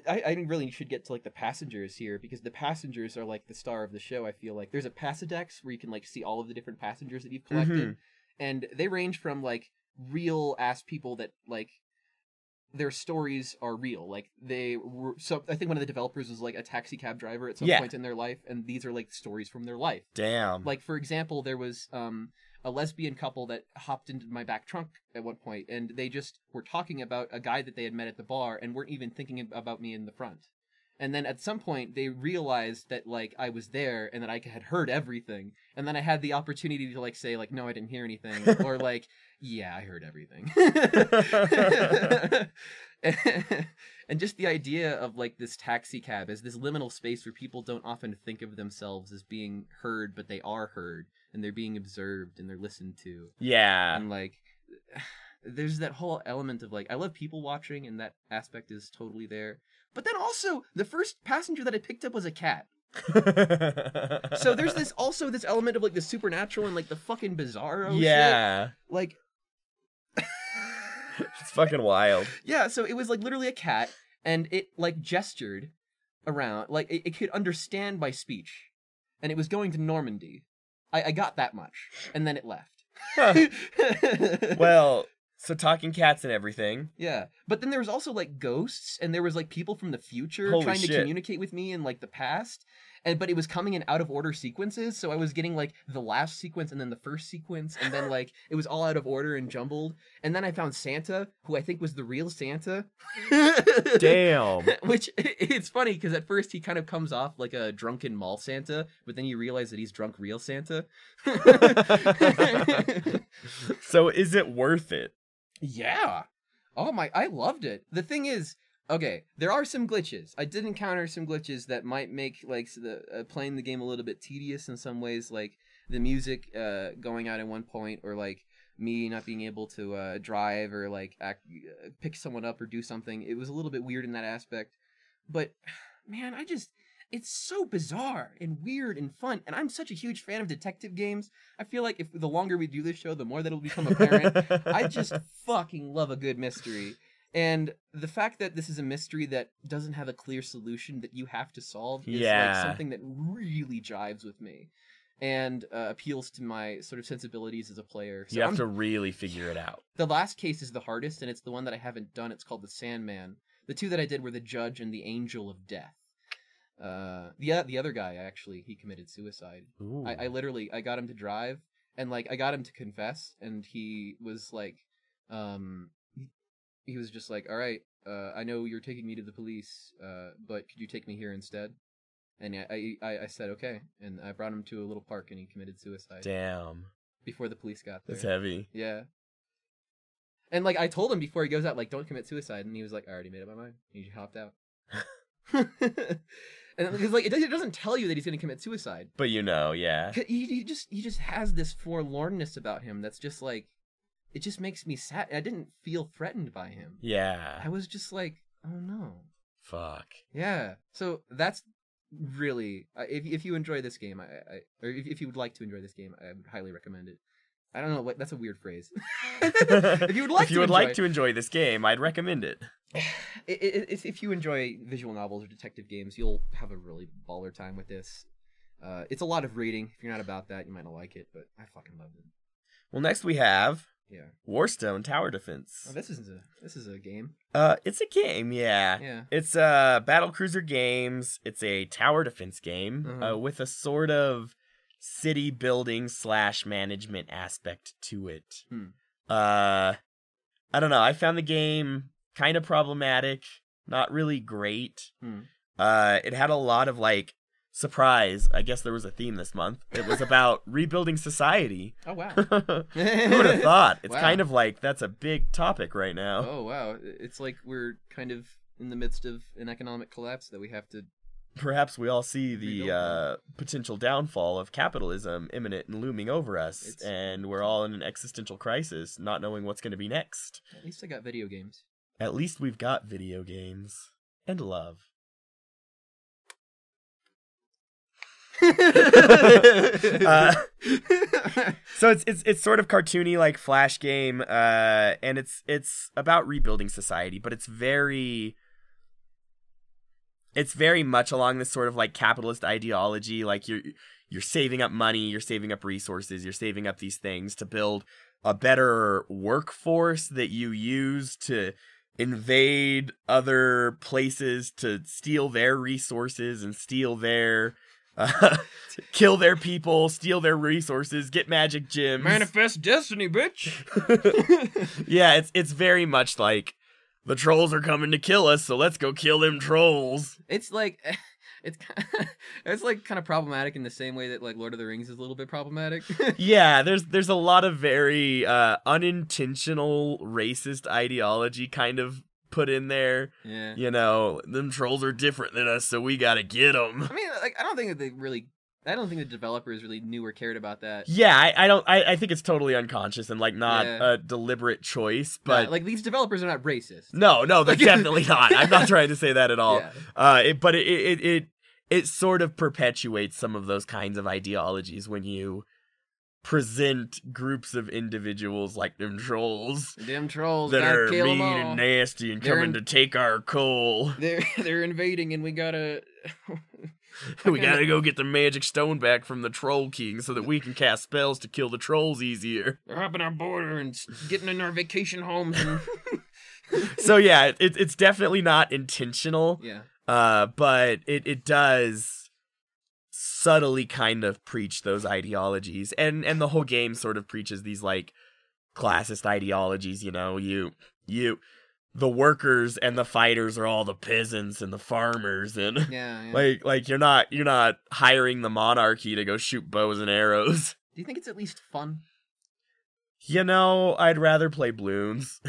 Speaker 1: I really should get to, like, the passengers here, because the passengers are, like, the star of the show, I feel like. There's a Passadex where you can, like, see all of the different passengers that you've collected,
Speaker 2: Mm-hmm.
Speaker 1: and they range from, like, real-ass people that, like, their stories are real. Like, they were... So, I think one of the developers was, like, a taxi cab driver at some point in their life, and these are, like, stories from their life.
Speaker 2: Damn.
Speaker 1: Like, for example, there was, a lesbian couple that hopped into my back trunk at one point, and they just were talking about a guy that they had met at the bar and weren't even thinking about me in the front. And then at some point, they realized that, like, I was there and that I had heard everything. And then I had the opportunity to, like, say, like, no, I didn't hear anything. Or, like, yeah, I heard everything. And just the idea of, like, this taxi cab as this liminal space where people don't often think of themselves as being heard, but they are heard. And they're being observed and they're listened to.
Speaker 2: Yeah.
Speaker 1: And, like, there's that whole element of, like, I love people watching, and that aspect is totally there. But then also, the first passenger that I picked up was a cat. So there's this element of, like, the supernatural and, like, the fucking bizarro
Speaker 2: yeah.
Speaker 1: shit. Like...
Speaker 2: It's fucking wild.
Speaker 1: Yeah, so it was, like, literally a cat, and it, like, gestured around. Like, it could understand my speech. And it was going to Normandy. I got that much, and then it left.
Speaker 2: Well, so talking cats and everything.
Speaker 1: Yeah, but then there was also, like, ghosts, and there was, like, people from the future
Speaker 2: Holy
Speaker 1: trying
Speaker 2: shit.
Speaker 1: to communicate with me in, like, the past. But it was coming in out of order sequences, so I was getting, like, the last sequence and then the first sequence, and then, like, it was all out of order and jumbled. And then I found Santa, who I think was the real Santa.
Speaker 2: Damn.
Speaker 1: Which, it's funny, because at first he kind of comes off like a drunken mall Santa, but then you realize that he's drunk real Santa.
Speaker 2: So is it worth it?
Speaker 1: Yeah. Oh my, I loved it. The thing is, okay, there are some glitches. I did encounter some glitches that might make, like, playing the game a little bit tedious in some ways, like the music going out at one point, or, like, me not being able to drive or, like, pick someone up or do something. It was a little bit weird in that aspect. But, man, it's so bizarre and weird and fun. And I'm such a huge fan of detective games. I feel like if the longer we do this show, the more that'll become apparent. I just fucking love a good mystery. And the fact that this is a mystery that doesn't have a clear solution that you have to solve is like something that really jives with me and appeals to my sort of sensibilities as a player. So
Speaker 2: you have to really figure it out.
Speaker 1: The last case is the hardest, and it's the one that I haven't done. It's called the Sandman. The two that I did were the Judge and the Angel of Death. The other guy, actually, he committed suicide. I literally, I got him to drive, and like I got him to confess, and he was like, he was just like, all right, I know you're taking me to the police, but could you take me here instead? And I said okay, and I brought him to a little park, and he committed suicide.
Speaker 2: Damn.
Speaker 1: Before the police got there.
Speaker 2: That's heavy.
Speaker 1: Yeah. And like I told him before he goes out, like, don't commit suicide, and he was like, I already made up my mind. He hopped out. And because like it doesn't tell you that he's gonna commit suicide.
Speaker 2: But you know, yeah.
Speaker 1: He just has this forlornness about him that's just like, it just makes me sad. I didn't feel threatened by him.
Speaker 2: Yeah.
Speaker 1: I was just like, oh no.
Speaker 2: Fuck.
Speaker 1: Yeah. So that's really, if you enjoy this game, or if you would like to enjoy this game, I would highly recommend it. I don't know what, that's a weird phrase. If you would like
Speaker 2: to enjoy this game, I'd recommend it.
Speaker 1: If you enjoy visual novels or detective games, you'll have a really baller time with this. It's a lot of reading. If you're not about that, you might not like it, but I fucking loved it.
Speaker 2: Well, next we have Warstone Tower Defense.
Speaker 1: Oh, this is a game.
Speaker 2: It's a game, yeah.
Speaker 1: Yeah.
Speaker 2: It's Battlecruiser Games. It's a tower defense game with a sort of city building / management aspect to it. I don't know. I found the game kind of problematic, not really great. It had a lot of like surprise. I guess there was a theme this month. It was about rebuilding society.
Speaker 1: Oh wow.
Speaker 2: Who would have thought? It's kind of like that's a big topic right now.
Speaker 1: Oh wow. It's like we're kind of in the midst of an economic collapse that we have to.
Speaker 2: Perhaps we all see the potential downfall of capitalism imminent and looming over us, and we're all in an existential crisis, not knowing what's going to be next.
Speaker 1: At least I got video games.
Speaker 2: At least we've got video games. And love. So it's sort of cartoony like Flash game, and it's about rebuilding society, but it's very much along this sort of like capitalist ideology. Like you're saving up money, you're saving up resources, you're saving up these things to build a better workforce that you use to invade other places to steal their resources and steal their kill their people, steal their resources, get magic gems.
Speaker 1: Manifest destiny, bitch.
Speaker 2: Yeah, it's very much like the trolls are coming to kill us, so let's go kill them trolls.
Speaker 1: It's like it's like kind of problematic in the same way that like Lord of the Rings is a little bit problematic.
Speaker 2: Yeah, there's a lot of very unintentional racist ideology kind of put in there.
Speaker 1: Yeah.
Speaker 2: You know, them trolls are different than us, so we got to get them.
Speaker 1: I mean, like I don't think the developers really knew or cared about that.
Speaker 2: Yeah, I think it's totally unconscious and like not a deliberate choice, but
Speaker 1: like these developers are not racist.
Speaker 2: No, they're definitely not. I'm not trying to say that at all. Yeah. But it sort of perpetuates some of those kinds of ideologies when you present groups of individuals like them trolls.
Speaker 1: Them trolls
Speaker 2: that are
Speaker 1: kill
Speaker 2: mean
Speaker 1: them all.
Speaker 2: and nasty and coming to take our coal.
Speaker 1: They're invading and we gotta
Speaker 2: we gotta go get the magic stone back from the Troll King so that we can cast spells to kill the trolls easier.
Speaker 1: They're hopping our border and getting in our vacation homes. And
Speaker 2: So yeah, it's definitely not intentional.
Speaker 1: Yeah.
Speaker 2: But it does subtly kind of preach those ideologies, and the whole game sort of preaches these like classist ideologies. You know, the workers and the fighters are all the peasants and the farmers, and
Speaker 1: yeah.
Speaker 2: like you're not hiring the monarchy to go shoot bows and arrows.
Speaker 1: Do you think it's at least fun?
Speaker 2: You know, I'd rather play Bloons.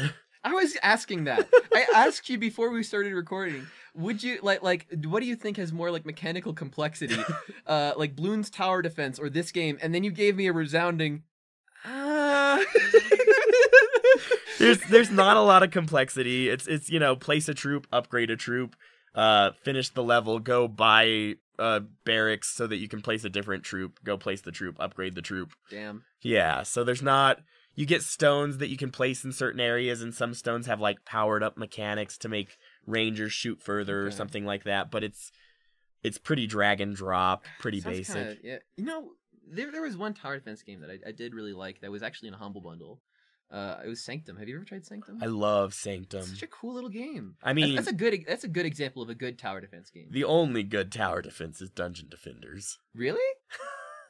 Speaker 1: I was asking that. I asked you before we started recording. Would you like what do you think has more like mechanical complexity? Like Bloons Tower Defense or this game? And then you gave me a resounding
Speaker 2: There's not a lot of complexity. It's you know, place a troop, upgrade a troop, finish the level, go buy barracks so that you can place a different troop, go place the troop, upgrade the troop.
Speaker 1: Damn.
Speaker 2: Yeah, so there's not... You get stones that you can place in certain areas, and some stones have, like, powered-up mechanics to make rangers shoot further or something like that, but it's pretty drag and drop, pretty
Speaker 1: Sounds
Speaker 2: basic.
Speaker 1: Kinda, yeah. You know, there was one tower defense game that I did really like that was actually in a Humble Bundle. It was Sanctum. Have you ever tried Sanctum?
Speaker 2: I love Sanctum.
Speaker 1: It's such a cool little game.
Speaker 2: I mean...
Speaker 1: That's a good example of a good tower defense game.
Speaker 2: The only good tower defense is Dungeon Defenders.
Speaker 1: Really?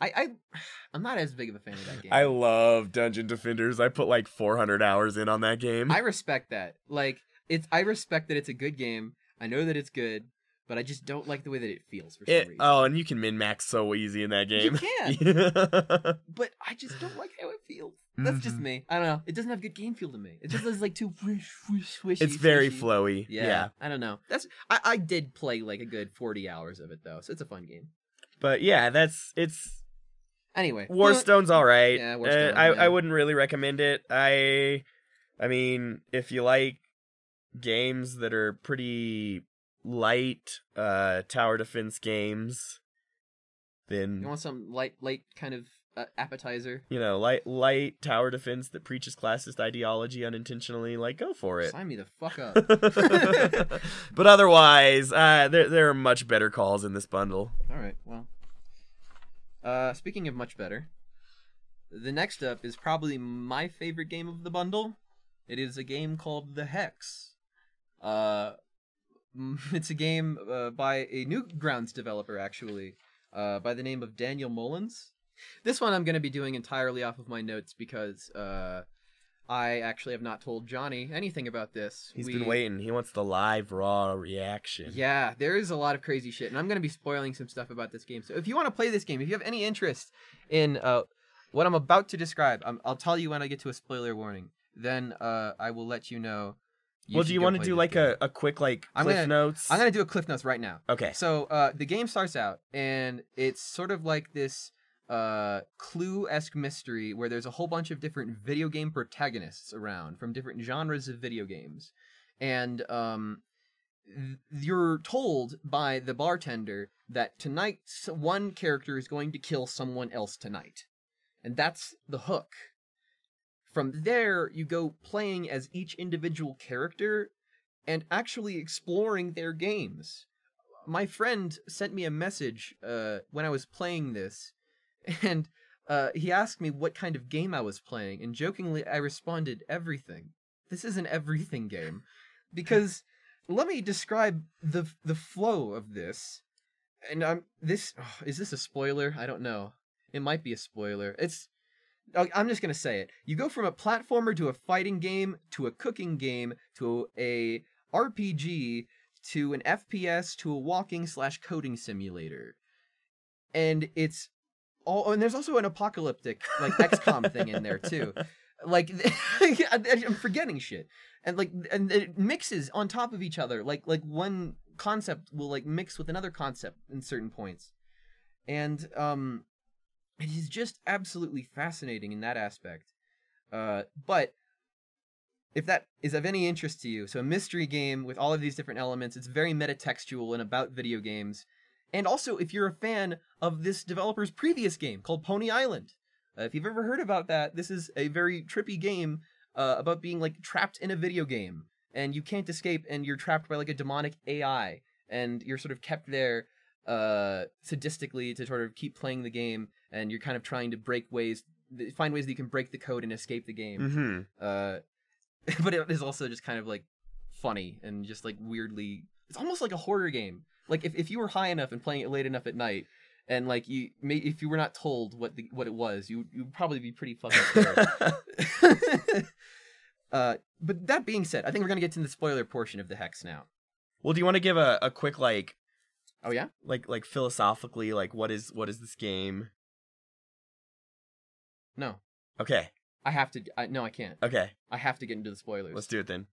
Speaker 1: I'm not as big of a fan of that game.
Speaker 2: I love Dungeon Defenders. I put like 400 hours in on that game.
Speaker 1: I respect that. Like, I respect that it's a good game. I know that it's good, but I just don't like the way that it feels for some reason.
Speaker 2: Oh, and you can min-max so easy in that game.
Speaker 1: You can. But I just don't like how it feels. That's just me. I don't know. It doesn't have good game feel to me. It just is like too swishy.
Speaker 2: It's very
Speaker 1: swishy.
Speaker 2: flowy.
Speaker 1: Yeah. I don't know. I did play like a good 40 hours of it though, so it's a fun game.
Speaker 2: But yeah, it's
Speaker 1: anyway.
Speaker 2: Warstone's all right.
Speaker 1: Yeah, Warstone.
Speaker 2: I wouldn't really recommend it. I mean, if you like games that are pretty light tower defense games, then
Speaker 1: you want some light kind of appetizer.
Speaker 2: You know, light tower defense that preaches classist ideology unintentionally, like, go for it.
Speaker 1: Sign me the fuck up.
Speaker 2: But otherwise, there are much better calls in this bundle.
Speaker 1: All right, well. Speaking of much better, the next up is probably my favorite game of the bundle. It is a game called The Hex. It's a game by a Newgrounds developer, actually, by the name of Daniel Mullins. This one I'm going to be doing entirely off of my notes because I actually have not told Johnny anything about this.
Speaker 2: He's been waiting. He wants the live, raw reaction.
Speaker 1: Yeah, there is a lot of crazy shit, and I'm going to be spoiling some stuff about this game. So if you want to play this game, if you have any interest in what I'm about to describe, I'll tell you when I get to a spoiler warning. Then I will let you know.
Speaker 2: Do you want to do like a quick like Cliff Notes?
Speaker 1: I'm going to do a Cliff Notes right now.
Speaker 2: Okay.
Speaker 1: So the game starts out, and it's sort of like this Clue-esque mystery where there's a whole bunch of different video game protagonists around from different genres of video games. And you're told by the bartender that tonight one character is going to kill someone else tonight. And that's the hook. From there, you go playing as each individual character and actually exploring their games. My friend sent me a message when I was playing this, and he asked me what kind of game I was playing, and jokingly I responded, everything. This is an everything game. Because, let me describe the flow of this. And is this a spoiler? I don't know. It might be a spoiler. I'm just going to say it. You go from a platformer to a fighting game, to a cooking game, to a RPG, to an FPS, to a walking/coding simulator. And it's and there's also an apocalyptic, like, XCOM thing in there, too. Like, I'm forgetting shit. And, and it mixes on top of each other. Like one concept will, like, mix with another concept in certain points. And, it is just absolutely fascinating in that aspect. But if that is of any interest to you, so a mystery game with all of these different elements, it's very metatextual and about video games. And also, if you're a fan of this developer's previous game called Pony Island, if you've ever heard about that, this is a very trippy game about being, like, trapped in a video game. And you can't escape, and you're trapped by, like, a demonic AI. And you're sort of kept there sadistically to sort of keep playing the game, and you're kind of trying to find ways that you can break the code and escape the game. Mm-hmm. But it is also just kind of, like, funny and just, like, weirdly... It's almost like a horror game. Like, if you were high enough and playing it late enough at night, and, like, if you were not told what it was, you'd probably be pretty fucking scared. But that being said, I think we're going to get to the spoiler portion of the Hex now.
Speaker 2: Well, do you want to give a quick, like...
Speaker 1: Oh, yeah?
Speaker 2: Like philosophically, like, what is this game?
Speaker 1: No.
Speaker 2: Okay.
Speaker 1: I have to... No, I can't.
Speaker 2: Okay.
Speaker 1: I have to get into the spoilers.
Speaker 2: Let's do it then.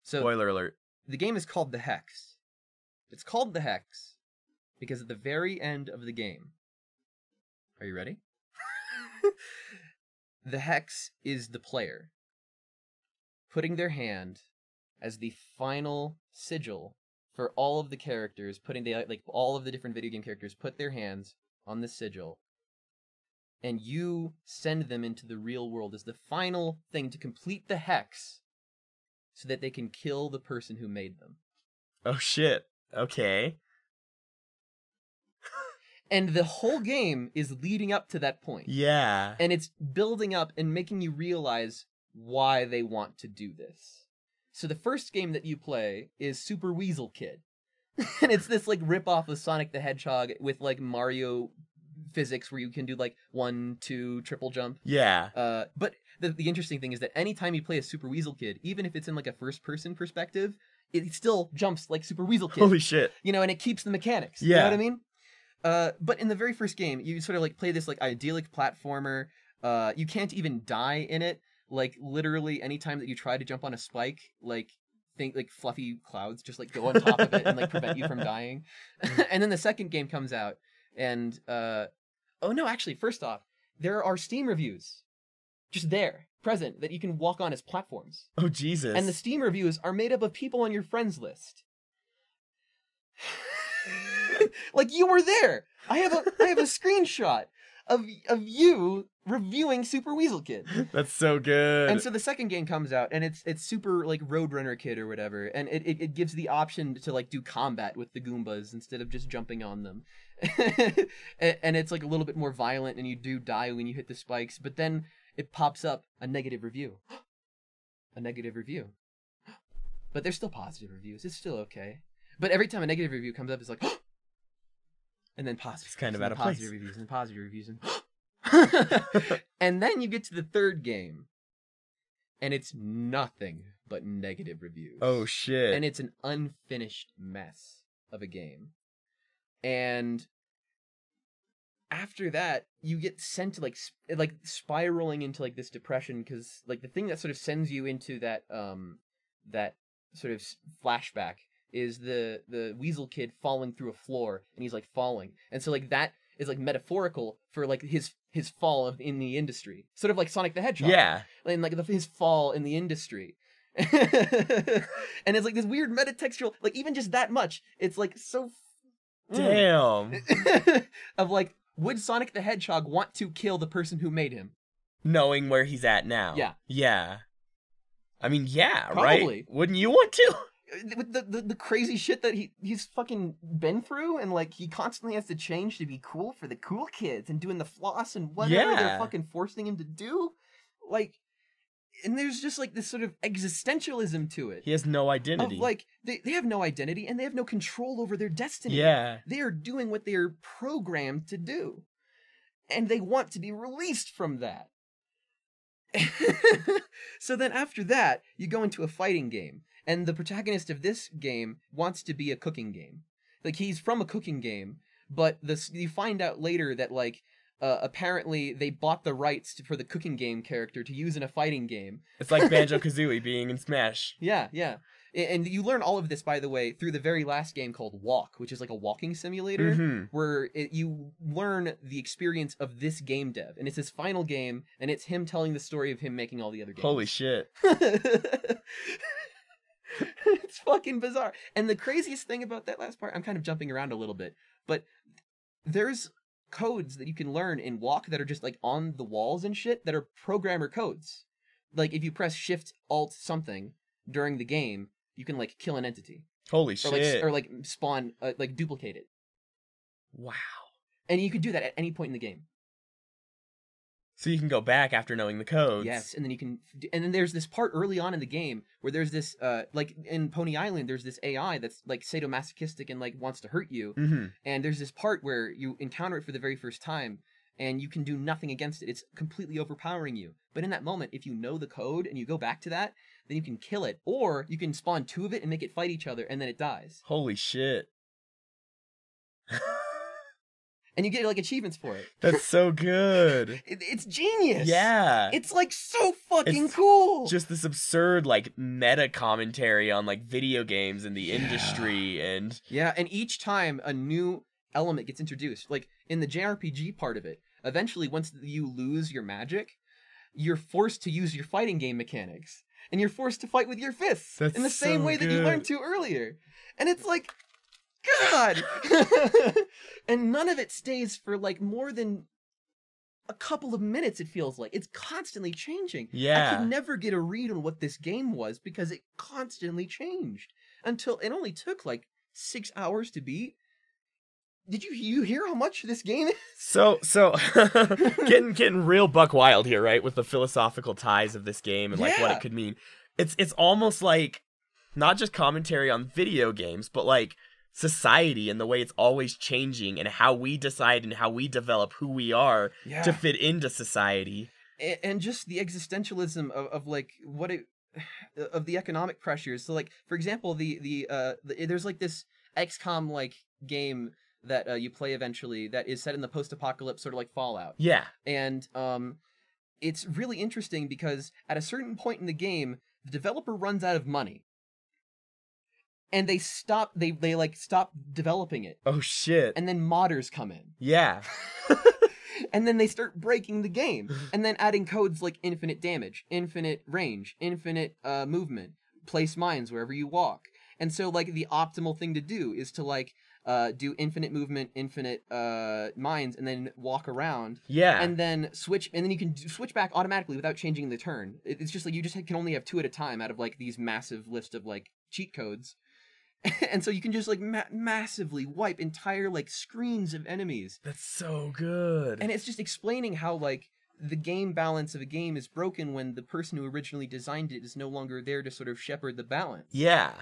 Speaker 1: So,
Speaker 2: spoiler alert.
Speaker 1: The game is called The Hex. It's called The Hex because at the very end of the game... Are you ready? The Hex is the player putting their hand as the final sigil for all of the characters all of the different video game characters put their hands on the sigil, and you send them into the real world as the final thing to complete the hex, so that they can kill the person who made them.
Speaker 2: Oh shit. Okay.
Speaker 1: And the whole game is leading up to that point.
Speaker 2: Yeah.
Speaker 1: And it's building up and making you realize why they want to do this. So the first game that you play is Super Weasel Kid. And it's this like rip-off of Sonic the Hedgehog with like Mario physics where you can do like 1, 2 triple jump.
Speaker 2: Yeah.
Speaker 1: But the interesting thing is that anytime you play a Super Weasel Kid, even if it's in like a first-person perspective, it still jumps like Super Weasel Kid.
Speaker 2: Holy shit.
Speaker 1: You know, and it keeps the mechanics.
Speaker 2: Yeah.
Speaker 1: You know what I mean? But in the very first game, you sort of like play this like idyllic platformer. You can't even die in it. Like literally, anytime that you try to jump on a spike, like fluffy clouds just like go on top of it and like prevent you from dying. And then the second game comes out, and oh no, actually, first off, there are Steam reviews, just there, present, that you can walk on as platforms.
Speaker 2: Oh Jesus.
Speaker 1: And the Steam reviews are made up of people on your friends list. Like you were there. I have a screenshot of you reviewing Super Weasel Kid.
Speaker 2: That's so good.
Speaker 1: And so the second game comes out, and it's Super like Roadrunner Kid or whatever, and it gives the option to like do combat with the Goombas instead of just jumping on them. And it's like a little bit more violent, and you do die when you hit the spikes, but then it pops up a negative review. A negative review. But there's still positive reviews. It's still okay. But every time a negative review comes up, it's like and then positive.
Speaker 2: It's kind of
Speaker 1: and
Speaker 2: out of
Speaker 1: positive
Speaker 2: place.
Speaker 1: reviews and positive reviews and and then you get to the third game, and it's nothing but negative reviews.
Speaker 2: Oh shit.
Speaker 1: And it's an unfinished mess of a game. And after that, you get sent to like spiraling into like this depression, because like the thing that sort of sends you into that that sort of flashback is the Weasel Kid falling through a floor, and he's like falling, and so like that is like metaphorical for like his fall in the industry, sort of like Sonic the Hedgehog.
Speaker 2: Yeah.
Speaker 1: And like his fall in the industry. And it's like this weird metatextual, like even just that much, it's like so
Speaker 2: Damn.
Speaker 1: of like, would Sonic the Hedgehog want to kill the person who made him?
Speaker 2: Knowing where he's at now.
Speaker 1: Yeah.
Speaker 2: Yeah. I mean, yeah,
Speaker 1: Probably.
Speaker 2: right? Wouldn't you want to?
Speaker 1: With the crazy shit that he's fucking been through, and like he constantly has to change to be cool for the cool kids and doing the floss and whatever
Speaker 2: Yeah.
Speaker 1: they're fucking forcing him to do. Like, and there's just like this sort of existentialism to it.
Speaker 2: He has no identity.
Speaker 1: Of like, they have no identity, and they have no control over their destiny.
Speaker 2: Yeah.
Speaker 1: They are doing what they are programmed to do. And they want to be released from that. So then after that, you go into a fighting game. And the protagonist of this game wants to be a cooking game. Like, he's from a cooking game, but you find out later that, like, apparently they bought the rights for the cooking game character to use in a fighting game.
Speaker 2: It's like Banjo-Kazooie being in Smash.
Speaker 1: Yeah, yeah. And you learn all of this, by the way, through the very last game called Walk, which is like a walking simulator,
Speaker 2: Mm-hmm.
Speaker 1: where you learn the experience of this game dev. And it's his final game, and it's him telling the story of him making all the other games.
Speaker 2: Holy shit.
Speaker 1: It's fucking bizarre. And the craziest thing about that last part, I'm kind of jumping around a little bit, but there's codes that you can learn in Walk that are just like on the walls and shit that are programmer codes. Like if you press Shift Alt something during the game, you can like kill an entity.
Speaker 2: Holy shit.
Speaker 1: Or like spawn, like duplicate it.
Speaker 2: Wow.
Speaker 1: And you can do that at any point in the game.
Speaker 2: So you can go back after knowing the codes.
Speaker 1: Yes, and then you can, and then there's this part early on in the game where there's this, like in Pony Island, there's this AI that's like sadomasochistic and like wants to hurt you.
Speaker 2: Mm-hmm.
Speaker 1: And there's this part where you encounter it for the very first time, and you can do nothing against it. It's completely overpowering you. But in that moment, if you know the code and you go back to that, then you can kill it, or you can spawn two of it and make it fight each other, and then it dies.
Speaker 2: Holy shit.
Speaker 1: And you get like achievements for it.
Speaker 2: That's so good.
Speaker 1: It's genius.
Speaker 2: Yeah.
Speaker 1: It's like so fucking
Speaker 2: It's
Speaker 1: cool.
Speaker 2: Just this absurd like meta commentary on like video games and the industry and
Speaker 1: Yeah, and each time a new element gets introduced, like in the JRPG part of it, eventually once you lose your magic, you're forced to use your fighting game mechanics. and you're forced to fight with your fists
Speaker 2: That's
Speaker 1: in the same
Speaker 2: so
Speaker 1: way that you
Speaker 2: good.
Speaker 1: learned to earlier. And it's like, God! And none of it stays for like more than a couple of minutes, it feels like. It's constantly changing. I
Speaker 2: Yeah.
Speaker 1: could never get a read on what this game was because it constantly changed. Until it only took like 6 hours to beat. Did you hear how much this game is?
Speaker 2: So getting real buck wild here, right? With the philosophical ties of this game and like what
Speaker 1: Yeah.
Speaker 2: it could mean. It's almost like not just commentary on video games, but like society and the way it's always changing and how we decide and how we develop who we are to fit into society.
Speaker 1: And just the existentialism of like what it of the economic pressures. So like for example, there's like this XCOM like game that you play eventually that is set in the post-apocalypse, sort of like Fallout.
Speaker 2: Yeah.
Speaker 1: And it's really interesting because at a certain point in the game, the developer runs out of money. And they stop developing it.
Speaker 2: Oh shit.
Speaker 1: And then modders come in.
Speaker 2: Yeah.
Speaker 1: And then they start breaking the game. And then adding codes like infinite damage, infinite range, infinite movement, place mines wherever you walk. And so like the optimal thing to do is to like do infinite movement, infinite mines, and then walk around.
Speaker 2: Yeah.
Speaker 1: And then switch, and then you can switch back automatically without changing the turn. It's just like you just can only have 2 at a time out of like these massive list of like cheat codes. And so you can just like massively wipe entire like screens of enemies.
Speaker 2: That's so good.
Speaker 1: And it's just explaining how like the game balance of a game is broken when the person who originally designed it is no longer there to sort of shepherd the balance.
Speaker 2: Yeah.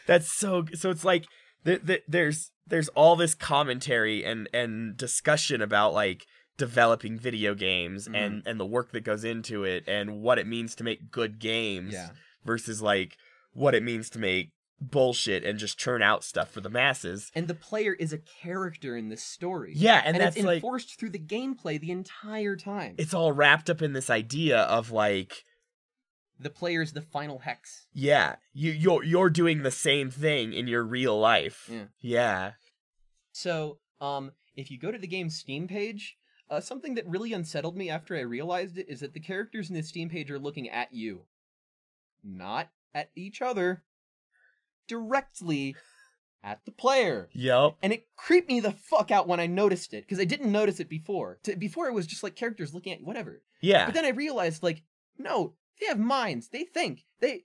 Speaker 2: That's so it's like there's all this commentary and discussion about like developing video games and the work that goes into it and what it means to make good games versus like what it means to make bullshit and just churn out stuff for the masses.
Speaker 1: And the player is a character in this story.
Speaker 2: Yeah, and
Speaker 1: it's
Speaker 2: that's like
Speaker 1: enforced through the gameplay the entire time.
Speaker 2: It's all wrapped up in this idea of like
Speaker 1: the player's the final hex.
Speaker 2: Yeah, you're doing the same thing in your real life. Yeah.
Speaker 1: So, if you go to the game's Steam page, something that really unsettled me after I realized it is that the characters in the Steam page are looking at you. Not at each other. Directly at the player.
Speaker 2: Yep.
Speaker 1: And it creeped me the fuck out when I noticed it, because I didn't notice it before. Before it was just like characters looking at whatever.
Speaker 2: Yeah.
Speaker 1: But then I realized, like, no, they have minds. They think.
Speaker 2: It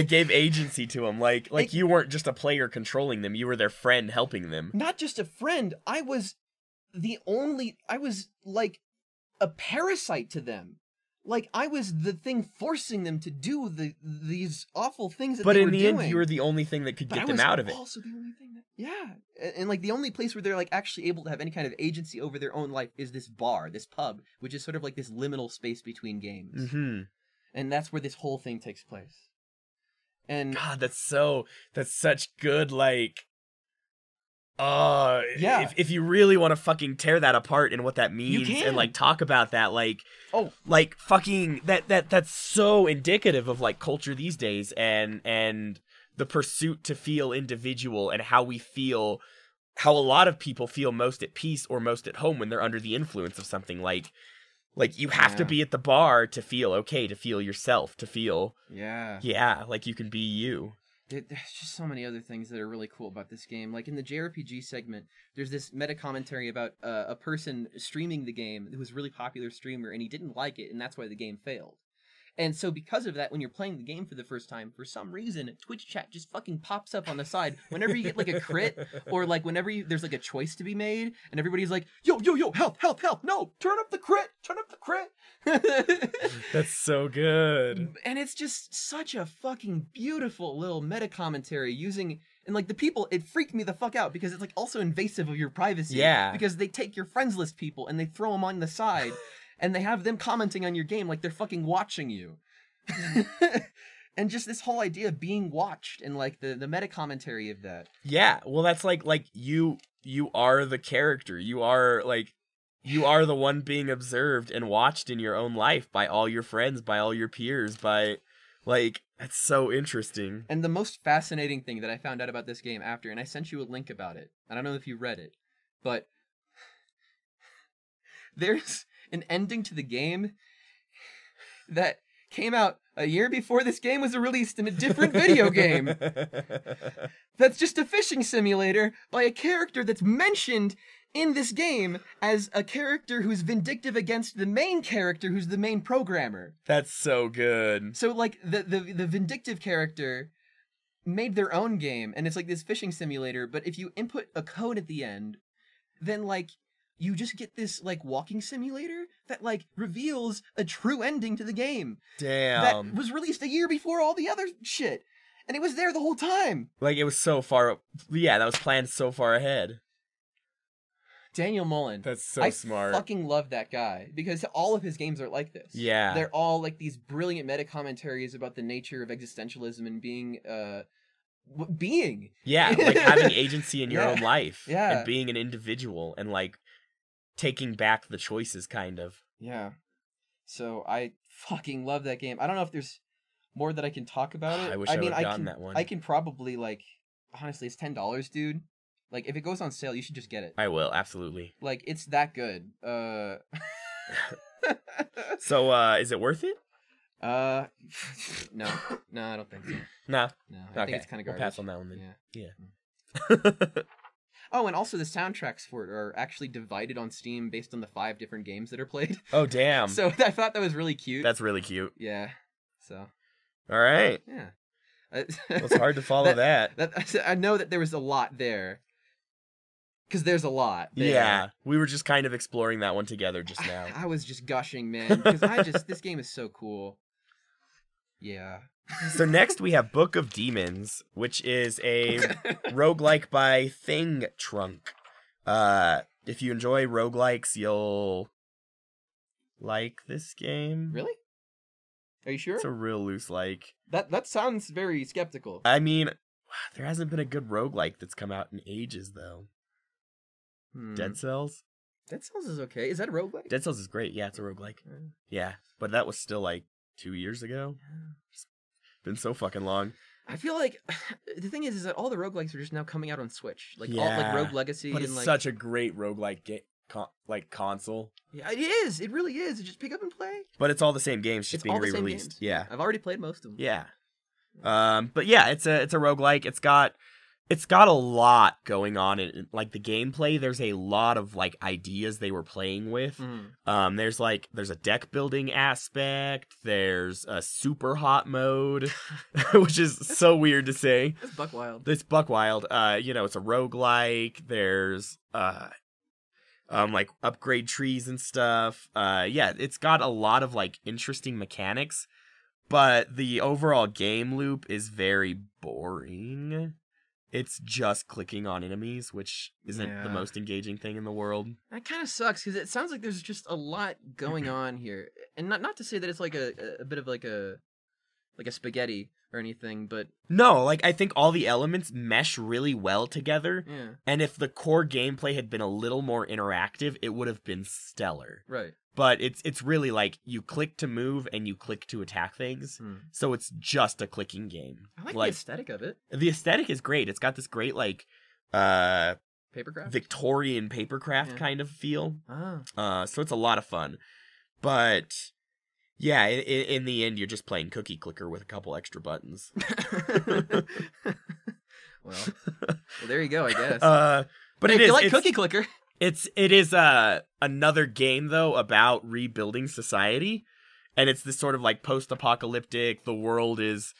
Speaker 2: gave agency to them. Like you weren't just a player controlling them. You were their friend helping them.
Speaker 1: Not just a friend. I was like a parasite to them. Like, I was the thing forcing them to do these awful things that they were doing.
Speaker 2: But in the end, you were the only thing that could get them out of it.
Speaker 1: Also the only thing that... Yeah. And, like, the only place where they're, like, actually able to have any kind of agency over their own life is this bar, this pub, which is sort of like this liminal space between games.
Speaker 2: Mm-hmm.
Speaker 1: And that's where this whole thing takes place. And...
Speaker 2: God, that's such good, like...
Speaker 1: yeah.
Speaker 2: If you really want to fucking tear that apart and what that means and like talk about that, like fucking that's so indicative of like culture these days and the pursuit to feel individual and how a lot of people feel most at peace or most at home when they're under the influence of something like you have to be at the bar to feel okay, to feel yourself, to feel like you can be you.
Speaker 1: There's just so many other things that are really cool about this game. Like in the JRPG segment, there's this meta commentary about a person streaming the game who was a really popular streamer, and he didn't like it, and that's why the game failed. And so because of that, when you're playing the game for the first time, for some reason, Twitch chat just fucking pops up on the side whenever you get like a crit, or like whenever there's like a choice to be made, and everybody's like, yo, health, no, turn up the crit.
Speaker 2: That's so good.
Speaker 1: And it's just such a fucking beautiful little meta commentary using... And, like, the people, it freaked me the fuck out because it's, like, also invasive of your privacy.
Speaker 2: Yeah.
Speaker 1: Because they take your friends list people and they throw them on the side and they have them commenting on your game like they're fucking watching you. And just this whole idea of being watched and, like, the meta commentary of that.
Speaker 2: Yeah, well, that's like you are the character. You are the one being observed and watched in your own life by all your friends, by all your peers, by... Like, that's so interesting.
Speaker 1: And the most fascinating thing that I found out about this game after, and I sent you a link about it. I don't know if you read it, but there's an ending to the game that came out a year before this game was released in a different video game. That's just a fishing simulator by a character that's mentioned in this game as a character who's vindictive against the main character who's the main programmer.
Speaker 2: That's so good.
Speaker 1: So, like, the vindictive character made their own game, and it's like this fishing simulator, but if you input a code at the end, then, like, you just get this, like, walking simulator that, like, reveals a true ending to the game.
Speaker 2: Damn.
Speaker 1: That was released a year before all the other shit. And it was there the whole time.
Speaker 2: Like, it was so far... Yeah, that was planned so far ahead.
Speaker 1: Daniel Mullen.
Speaker 2: That's so smart.
Speaker 1: I fucking love that guy, because all of his games are like this.
Speaker 2: Yeah.
Speaker 1: They're all, like, these brilliant meta-commentaries about the nature of existentialism and being...
Speaker 2: Yeah, like having agency in your own life.
Speaker 1: Yeah.
Speaker 2: And being an individual and, like, taking back the choices, kind of.
Speaker 1: Yeah. So I fucking love that game. I don't know if there's more that I can talk about it.
Speaker 2: I wish I would have gotten that one.
Speaker 1: I can probably, like, honestly, it's $10, dude. Like, if it goes on sale, you should just get it.
Speaker 2: I will, absolutely.
Speaker 1: Like, it's that good.
Speaker 2: So, is it worth it?
Speaker 1: No, I don't think so.
Speaker 2: No.
Speaker 1: I think it's kind of garbage.
Speaker 2: We'll pass on that one then.
Speaker 1: Yeah. Oh, and also the soundtracks for it are actually divided on Steam based on the 5 different games that are played.
Speaker 2: Oh, damn.
Speaker 1: So I thought that was really cute.
Speaker 2: That's really cute.
Speaker 1: Yeah. So.
Speaker 2: All right.
Speaker 1: Yeah.
Speaker 2: Well, it's hard to follow that.
Speaker 1: I know that there was a lot there. Because there's a lot there.
Speaker 2: Yeah. We were just kind of exploring that one together just now.
Speaker 1: I was just gushing, man. Because this game is so cool. Yeah.
Speaker 2: So next we have Book of Demons, which is a roguelike by Thing Trunk. If you enjoy roguelikes, you'll like this game.
Speaker 1: Really? Are you sure?
Speaker 2: It's a real loose like.
Speaker 1: That sounds very skeptical.
Speaker 2: I mean, there hasn't been a good roguelike that's come out in ages, though. Dead Cells?
Speaker 1: Dead Cells is okay. Is that a roguelike?
Speaker 2: Dead Cells is great. Yeah, it's a roguelike. Yeah, but that was still like 2 years ago. It's been so fucking long.
Speaker 1: I feel like the thing is that all the roguelikes are just now coming out on Switch. Like, all, like Rogue Legacy.
Speaker 2: But it's
Speaker 1: and, like,
Speaker 2: such a great roguelike console.
Speaker 1: Yeah, it is. It really is. You just pick up and play.
Speaker 2: But it's all the same games just being re-released. Yeah.
Speaker 1: I've already played most of them.
Speaker 2: Yeah. But yeah, it's a roguelike. It's got a lot going on in, like, the gameplay. There's a lot of, like, ideas they were playing with. There's a deck building aspect. There's a super hot mode, which is so weird to say.
Speaker 1: It's buck wild.
Speaker 2: It's buck wild. It's a roguelike. There's like upgrade trees and stuff. Yeah, it's got a lot of, like, interesting mechanics, but the overall game loop is very boring. It's just clicking on enemies, which isn't the most engaging thing in the world. That
Speaker 1: kind of sucks, because it sounds like there's just a lot going on here. And not to say that it's like a bit of like a spaghetti or anything, but...
Speaker 2: No, like, I think all the elements mesh really well together.
Speaker 1: Yeah.
Speaker 2: And if the core gameplay had been a little more interactive, it would have been stellar.
Speaker 1: Right.
Speaker 2: But it's really like you click to move and you click to attack things. So it's just a clicking game.
Speaker 1: I like the aesthetic of it.
Speaker 2: The aesthetic is great. It's got this great, like,
Speaker 1: papercraft?
Speaker 2: Victorian papercraft kind of feel.
Speaker 1: Ah.
Speaker 2: So it's a lot of fun. But yeah, in the end, you're just playing Cookie Clicker with a couple extra buttons.
Speaker 1: well, there you go, I guess.
Speaker 2: But
Speaker 1: hey, if you like Cookie Clicker.
Speaker 2: It is another game, though, about rebuilding society. And it's this sort of, like, post-apocalyptic, the world is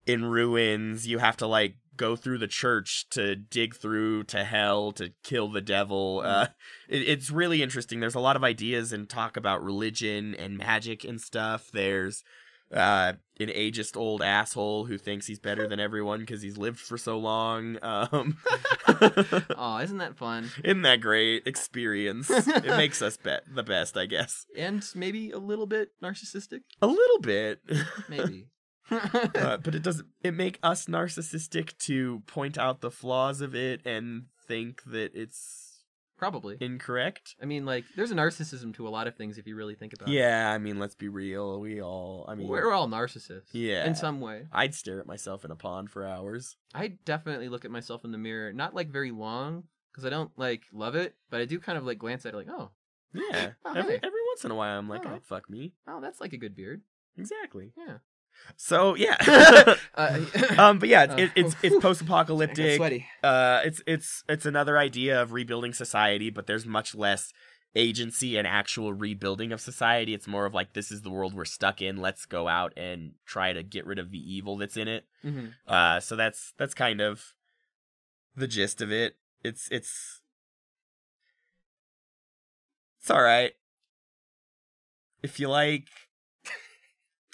Speaker 2: in ruins, you have to, like, go through the church to dig through to hell to kill the devil. It's really interesting. There's a lot of ideas and talk about religion and magic and stuff. There's an ageist old asshole who thinks he's better than everyone because he's lived for so long.
Speaker 1: Oh, isn't that fun?
Speaker 2: Isn't that great experience? It makes us the best, I guess.
Speaker 1: And maybe a little bit narcissistic?
Speaker 2: A little bit.
Speaker 1: Maybe.
Speaker 2: But it make us narcissistic to point out the flaws of it and think that it's
Speaker 1: probably
Speaker 2: incorrect.
Speaker 1: I mean, like, there's a narcissism to a lot of things if you really think about it.
Speaker 2: Yeah, I mean, let's be real. We're all
Speaker 1: narcissists.
Speaker 2: Yeah.
Speaker 1: In some way.
Speaker 2: I'd stare at myself in a pond for hours.
Speaker 1: I definitely look at myself in the mirror, not, like, very long, because I don't, like, love it, but I do kind of, like, glance at it like, oh,
Speaker 2: Yeah.
Speaker 1: Oh,
Speaker 2: every
Speaker 1: hey.
Speaker 2: once in a while, I'm like,
Speaker 1: Alright.
Speaker 2: oh, fuck me.
Speaker 1: Oh, that's like a good beard.
Speaker 2: Exactly.
Speaker 1: Yeah.
Speaker 2: So yeah. But yeah, it's
Speaker 1: I got
Speaker 2: post-apocalyptic.
Speaker 1: sweaty.
Speaker 2: It's another idea of rebuilding society, but there's much less agency and actual rebuilding of society. It's more of like, this is the world we're stuck in. Let's go out and try to get rid of the evil that's in it.
Speaker 1: Mm-hmm.
Speaker 2: So that's kind of the gist of it. It's all right. If you like,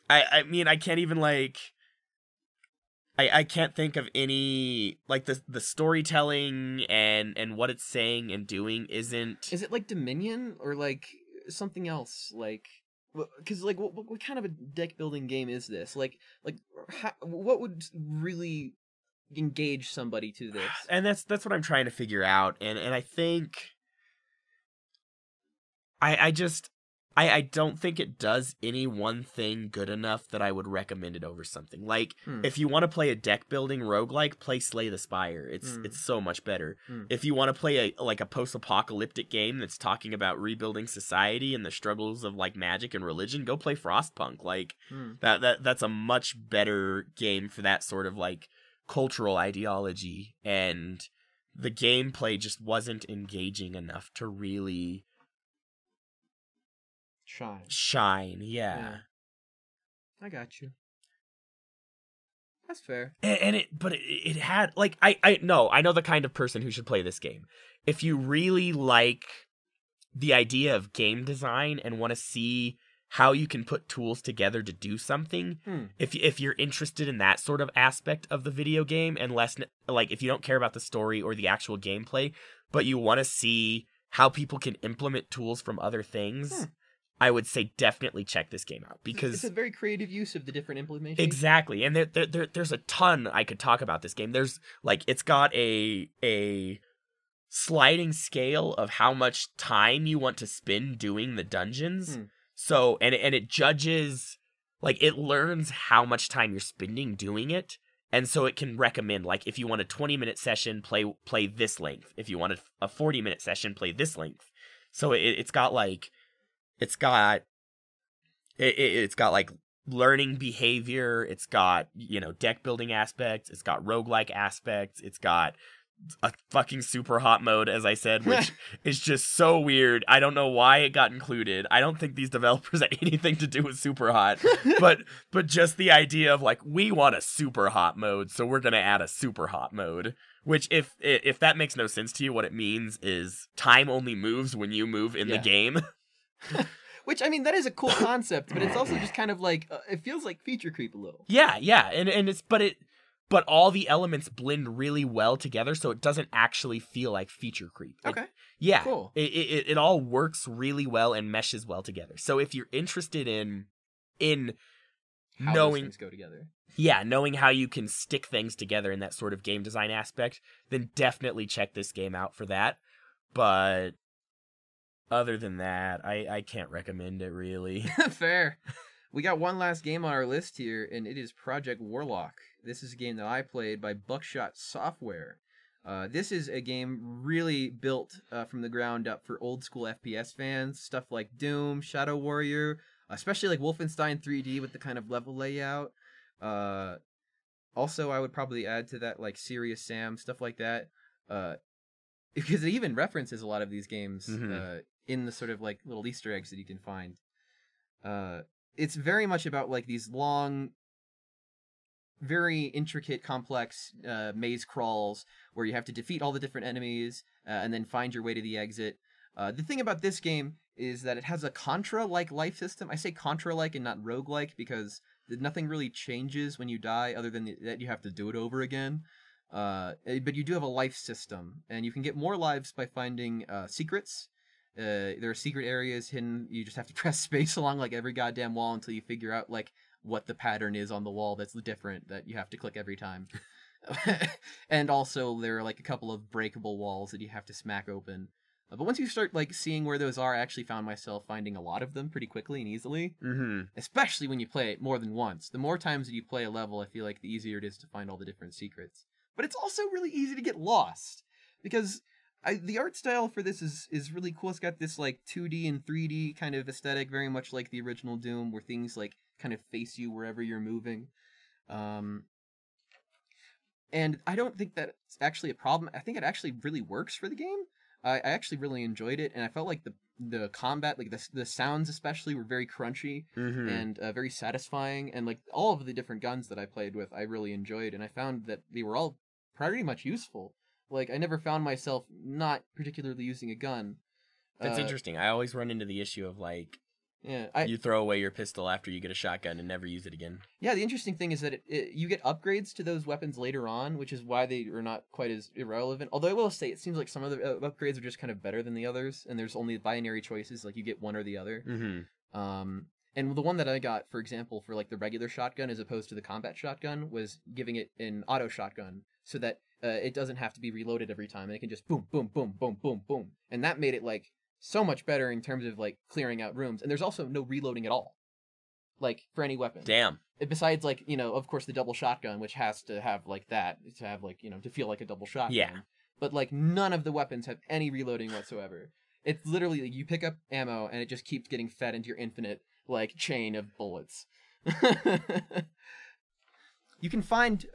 Speaker 2: I mean, I can't even like. I can't think of any, like, the storytelling and what it's saying and doing isn't.
Speaker 1: Is it like Dominion or like something else? Like, because like what kind of a deck building game is this? Like what would really engage somebody to this?
Speaker 2: And that's what I'm trying to figure out. And I think I don't think it does any one thing good enough that I would recommend it over something. Like, if you want to play a deck building roguelike, play Slay the Spire. It's so much better. If you want to play a post-apocalyptic game that's talking about rebuilding society and the struggles of like magic and religion, go play Frostpunk. Like that's a much better game for that sort of like cultural ideology, and the gameplay just wasn't engaging enough to really shine. Yeah.
Speaker 1: I got you. That's fair.
Speaker 2: And it had like I know the kind of person who should play this game. If you really like the idea of game design and want to see how you can put tools together to do something, if you're interested in that sort of aspect of the video game, and less like if you don't care about the story or the actual gameplay, but you want to see how people can implement tools from other things, I would say definitely check this game out, because
Speaker 1: it's a very creative use of the different implementations.
Speaker 2: Exactly, and there's a ton I could talk about this game. There's like, it's got a sliding scale of how much time you want to spend doing the dungeons. So and it judges, like, it learns how much time you're spending doing it, and so it can recommend, like, if you want a 20-minute session, play this length. If you want a 40-minute session, play this length. So it's got like learning behavior, it's got, deck building aspects, it's got roguelike aspects, it's got a fucking super hot mode, as I said, which is just so weird. I don't know why it got included. I don't think these developers had anything to do with super hot, but just the idea of like, we want a super hot mode, so we're gonna add a super hot mode. Which, if that makes no sense to you, what it means is time only moves when you move in the game.
Speaker 1: Which, I mean, that is a cool concept, but it's also just kind of like, it feels like feature creep a little.
Speaker 2: Yeah, and it's, but all the elements blend really well together, so it doesn't actually feel like feature creep.
Speaker 1: Okay.
Speaker 2: Yeah.
Speaker 1: Cool.
Speaker 2: It all works really well and meshes well together. So if you're interested in
Speaker 1: how
Speaker 2: knowing
Speaker 1: those things go together.
Speaker 2: Yeah, knowing how you can stick things together in that sort of game design aspect, then definitely check this game out for that. But other than that, I can't recommend it, really.
Speaker 1: Fair. We got one last game on our list here, and it is Project Warlock. This is a game that I played by Buckshot Software. This is a game really built from the ground up for old school FPS fans. Stuff like Doom, Shadow Warrior, especially like Wolfenstein 3D with the kind of level layout. Also, I would probably add to that like Serious Sam, stuff like that. Because it even references a lot of these games in the sort of like little Easter eggs that you can find. It's very much about like these long, very intricate, complex maze crawls where you have to defeat all the different enemies and then find your way to the exit. The thing about this game is that it has a Contra-like life system. I say Contra-like and not roguelike because nothing really changes when you die other than that you have to do it over again. But you do have a life system, and you can get more lives by finding secrets. There are secret areas hidden. You just have to press space along like every goddamn wall until you figure out like what the pattern is on the wall that's different that you have to click every time. And also there are like a couple of breakable walls that you have to smack open. But once you start like seeing where those are, I actually found myself finding a lot of them pretty quickly and easily. Especially when you play it more than once. The more times that you play a level, I feel like the easier it is to find all the different secrets. But it's also really easy to get lost. Because the art style for this is really cool. It's got this like 2D and 3D kind of aesthetic, very much like the original Doom, where things like kind of face you wherever you're moving. And I don't think that's actually a problem. I think it actually really works for the game. I actually really enjoyed it, and I felt like the combat, like the sounds especially, were very crunchy and very satisfying. And like all of the different guns that I played with, I really enjoyed, and I found that they were all pretty much useful. Like I never found myself not particularly using a gun.
Speaker 2: That's interesting. I always run into the issue of like,
Speaker 1: yeah,
Speaker 2: you throw away your pistol after you get a shotgun and never use it again.
Speaker 1: Yeah, the interesting thing is that you get upgrades to those weapons later on, which is why they are not quite as irrelevant. Although I will say, it seems like some of the upgrades are just kind of better than the others, and there's only binary choices, like you get one or the other. And the one that I got, for example, for like the regular shotgun as opposed to the combat shotgun, was giving it an auto shotgun, so that it doesn't have to be reloaded every time, and it can just boom, boom, boom, boom, boom, boom. And that made it like so much better in terms of like clearing out rooms, and there's also no reloading at all, like for any weapon.
Speaker 2: Damn.
Speaker 1: Besides, like, you know, of course the double shotgun, which has to have like that to have like, you know, to feel like a double shotgun.
Speaker 2: Yeah.
Speaker 1: But like none of the weapons have any reloading whatsoever. It's literally like, you pick up ammo and it just keeps getting fed into your infinite like chain of bullets. You can find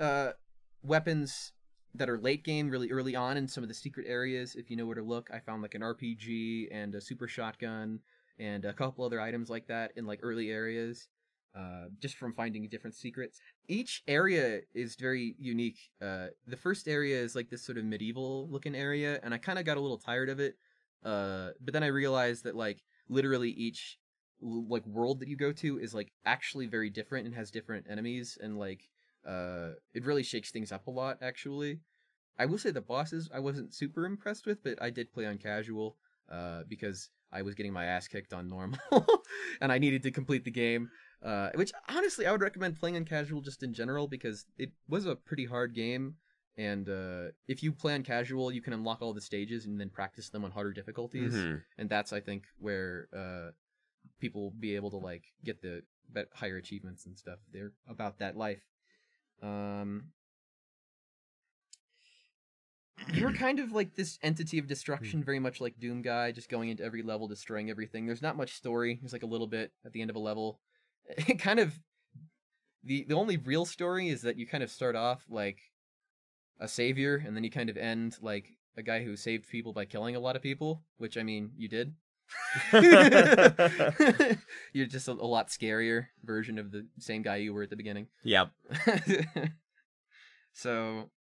Speaker 1: weapons that are late game really early on in some of the secret areas if you know where to look. I found like an RPG and a super shotgun and a couple other items like that in like early areas, just from finding different secrets. Each area is very unique. The first area is like this sort of medieval looking area, and I kind of got a little tired of it, but then I realized that like literally each like world that you go to is like actually very different and has different enemies, and like it really shakes things up a lot, actually. I will say the bosses I wasn't super impressed with, but I did play on casual, because I was getting my ass kicked on normal, and I needed to complete the game, which, honestly, I would recommend playing on casual just in general, because it was a pretty hard game, and if you play on casual, you can unlock all the stages and then practice them on harder difficulties, and that's, I think, where people will be able to, like, get the higher achievements and stuff. They're about that life. You're kind of like this entity of destruction, very much like Doom Guy, just going into every level, destroying everything. There's not much story. There's like a little bit at the end of a level. It kind of... The only real story is that you kind of start off like a savior, and then you kind of end like a guy who saved people by killing a lot of people, which, I mean, you did. You're just a lot scarier version of the same guy you were at the beginning.
Speaker 2: Yep.
Speaker 1: So,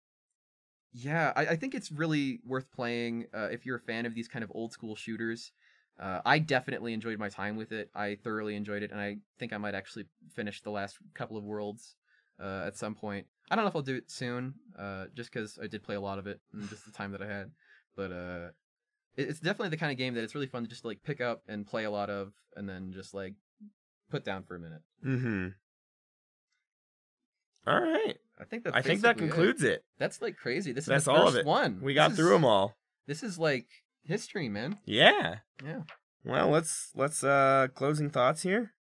Speaker 1: yeah, I think it's really worth playing if you're a fan of these kind of old school shooters. I definitely enjoyed my time with it. I thoroughly enjoyed it, and I think I might actually finish the last couple of worlds at some point. I don't know if I'll do it soon, just because I did play a lot of it in just the time that I had. But it's definitely the kind of game that it's really fun to just like pick up and play a lot of, and then just like put down for a minute.
Speaker 2: All right.
Speaker 1: I think that
Speaker 2: concludes it.
Speaker 1: That's like crazy. That's the
Speaker 2: all
Speaker 1: first
Speaker 2: of it.
Speaker 1: one.
Speaker 2: We got through them all.
Speaker 1: This is like history, man.
Speaker 2: Yeah.
Speaker 1: Yeah.
Speaker 2: Well, let's closing thoughts here.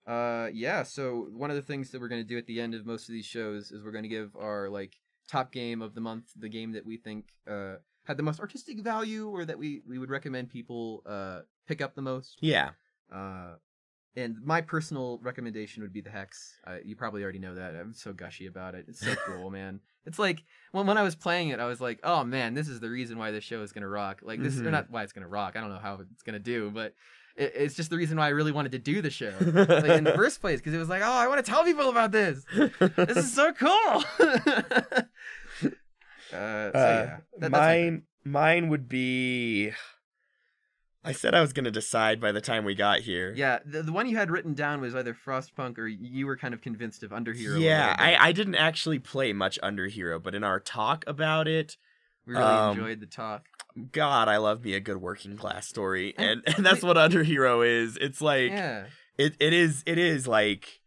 Speaker 1: Yeah. So one of the things that we're going to do at the end of most of these shows is we're going to give our like top game of the month, the game that we think had the most artistic value, or that we would recommend people pick up the most.
Speaker 2: Yeah.
Speaker 1: And my personal recommendation would be the Hex. You probably already know that. I'm so gushy about it. It's so cool, man. It's like, when I was playing it, I was like, oh man, this is the reason why this show is going to rock. Like, this, or not why it's going to rock. I don't know how it's going to do, but it's just the reason why I really wanted to do the show. Like, in the first place, because it was like, oh, I want to tell people about this. This is so cool. So yeah.
Speaker 2: Mine would be... I said I was going to decide by the time we got here.
Speaker 1: Yeah, the one you had written down was either Frostpunk, or you were kind of convinced of Underhero.
Speaker 2: Yeah, I didn't actually play much Underhero, but in our talk about it...
Speaker 1: We really enjoyed the talk.
Speaker 2: God, I love me a good working class story, and that's what Underhero is. It's like... Yeah. It is like...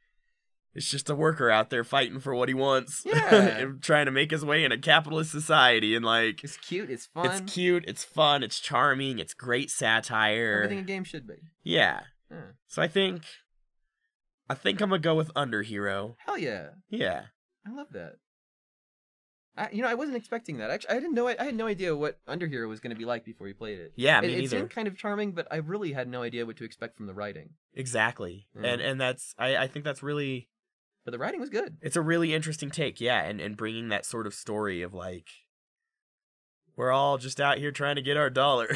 Speaker 2: It's just a worker out there fighting for what he wants.
Speaker 1: Yeah.
Speaker 2: Trying to make his way in a capitalist society, and like...
Speaker 1: It's cute, it's fun.
Speaker 2: It's cute, it's fun, it's charming, it's great satire.
Speaker 1: Everything a game should be.
Speaker 2: Yeah. So I think I'm gonna go with Underhero.
Speaker 1: Hell yeah.
Speaker 2: Yeah.
Speaker 1: I love that. I wasn't expecting that. Actually, I had no idea what Underhero was going to be like before we played it.
Speaker 2: Yeah, me
Speaker 1: It
Speaker 2: neither.
Speaker 1: seemed kind of charming, but I really had no idea what to expect from the writing.
Speaker 2: Exactly.
Speaker 1: Mm.
Speaker 2: And that's I think that's really,
Speaker 1: But the writing was good.
Speaker 2: it's a really interesting take, yeah, and bringing that sort of story of like, we're all just out here trying to get our dollar.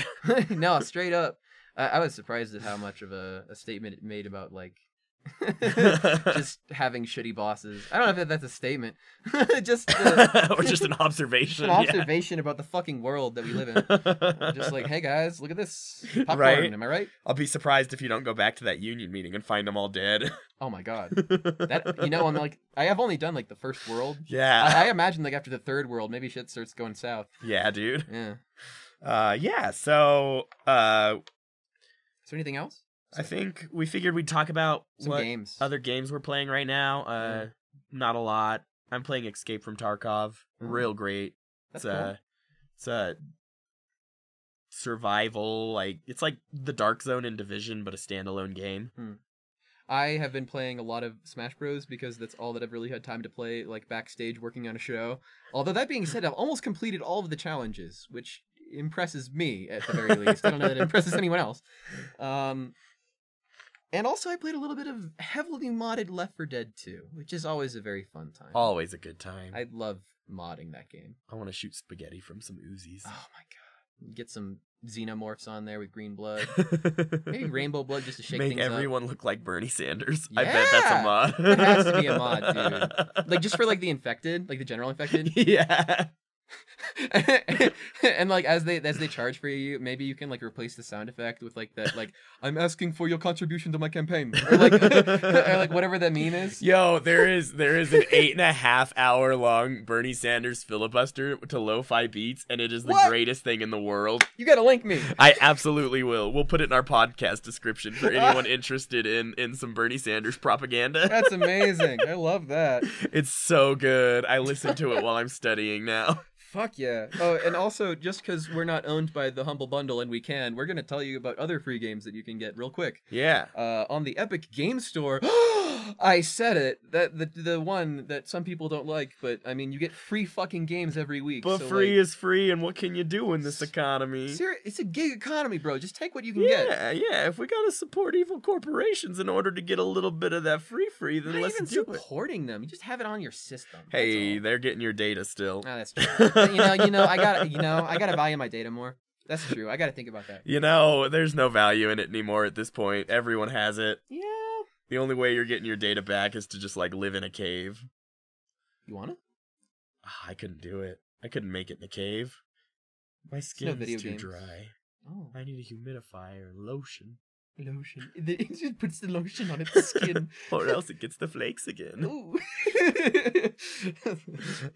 Speaker 1: No, straight up. I was surprised at how much of a statement it made about like just having shitty bosses. I don't know if that's a statement. Just
Speaker 2: Or just an observation.
Speaker 1: an observation about the fucking world that we live in.
Speaker 2: Yeah.
Speaker 1: Just like, hey guys, look at this popcorn.
Speaker 2: Right.
Speaker 1: Am I right?
Speaker 2: I'll be surprised if you don't go back to that union meeting and find them all dead.
Speaker 1: Oh my god. That I'm like, I have only done like the first world.
Speaker 2: Yeah.
Speaker 1: I imagine like after the third world, maybe shit starts going south.
Speaker 2: Yeah, dude.
Speaker 1: Yeah.
Speaker 2: Yeah, so
Speaker 1: Is there anything else?
Speaker 2: I think we figured we'd talk about
Speaker 1: Some
Speaker 2: what
Speaker 1: games.
Speaker 2: other games we're playing right now.
Speaker 1: Yeah.
Speaker 2: Not a lot. I'm playing Escape from Tarkov.
Speaker 1: Oh.
Speaker 2: Real great.
Speaker 1: That's
Speaker 2: It's a survival, like it's like the Dark Zone in Division, but a standalone game.
Speaker 1: I have been playing a lot of Smash Bros. Because that's all that I've really had time to play, like backstage working on a show. Although that being said, I've almost completed all of the challenges, which impresses me at the very least. I don't know that it impresses anyone else. And also I played a little bit of heavily modded Left 4 Dead 2, which is always a very fun time.
Speaker 2: Always a good time.
Speaker 1: I love modding that game.
Speaker 2: I want to shoot spaghetti from some Uzis.
Speaker 1: Oh my god. Get some xenomorphs on there with green blood. Maybe rainbow blood just to shake
Speaker 2: Make
Speaker 1: things
Speaker 2: everyone look like Bernie Sanders.
Speaker 1: Yeah!
Speaker 2: I bet that's a mod.
Speaker 1: It has to be a mod, dude. Like just for like the infected, like the general infected.
Speaker 2: Yeah.
Speaker 1: And like as they charge for you, maybe you can like replace the sound effect with like that, like I'm asking for your contribution to my campaign, or like or like whatever that meme is.
Speaker 2: Yo, there is an 8.5 hour long Bernie Sanders filibuster to lo-fi beats, and it is the
Speaker 1: What?
Speaker 2: greatest thing in the world.
Speaker 1: You gotta link me.
Speaker 2: I absolutely will. We'll put it in our podcast description for anyone interested in some Bernie Sanders propaganda.
Speaker 1: That's amazing. I love that.
Speaker 2: It's so good. I listen to it while I'm studying now.
Speaker 1: Fuck yeah. Oh, and also, just because we're not owned by the Humble Bundle and we're going to tell you about other free games that you can get real quick.
Speaker 2: Yeah.
Speaker 1: On the Epic Game Store, I said it, that the one that some people don't like, but I mean, you get free fucking games every week.
Speaker 2: But
Speaker 1: so,
Speaker 2: free
Speaker 1: like,
Speaker 2: is free, and what can you do in this economy?
Speaker 1: it's a gig economy, bro. Just take what you can get.
Speaker 2: Yeah. If we gotta support evil corporations in order to get a little bit of that free, then
Speaker 1: You're not
Speaker 2: let's
Speaker 1: even
Speaker 2: do it.
Speaker 1: supporting them. You just have it on your system.
Speaker 2: Hey, they're getting your data still.
Speaker 1: Ah, that's true. I gotta value my data more. That's true. I gotta think about that.
Speaker 2: There's no value in it anymore at this point. Everyone has it.
Speaker 1: Yeah.
Speaker 2: The only way you're getting your data back is to just like live in a cave.
Speaker 1: You wanna?
Speaker 2: I couldn't do it. I couldn't make it in a cave. My skin
Speaker 1: video
Speaker 2: is too
Speaker 1: games.
Speaker 2: dry.
Speaker 1: Oh,
Speaker 2: I need a humidifier, lotion,
Speaker 1: lotion. It just puts the lotion on its skin.
Speaker 2: or else it gets the flakes again.
Speaker 1: Ooh.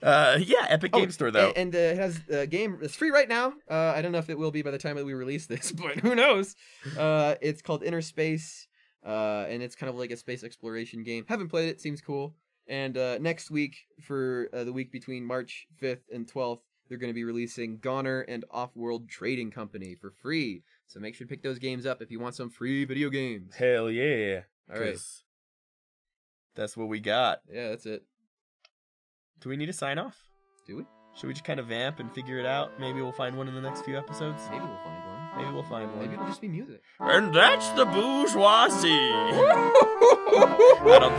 Speaker 2: Yeah, Epic Game Store though.
Speaker 1: And it has a game. It's free right now. I don't know if it will be by the time that we release this, but who knows? It's called Inner Space, and it's kind of like a space exploration game. Haven't played it. Seems cool. And next week, for the week between March 5th and 12th, they're going to be releasing Goner and Off-World Trading Company for free. So make sure to pick those games up if you want some free video games.
Speaker 2: Hell yeah.
Speaker 1: All right.
Speaker 2: 'Cause that's what we got.
Speaker 1: Yeah, that's it.
Speaker 2: Do we need a sign off?
Speaker 1: Do we?
Speaker 2: Should we just kind of vamp and figure it out? Maybe we'll find one in the next few episodes.
Speaker 1: Maybe we'll find one.
Speaker 2: Maybe we'll find one.
Speaker 1: Maybe it'll just be music.
Speaker 2: And that's the bourgeoisie. I don't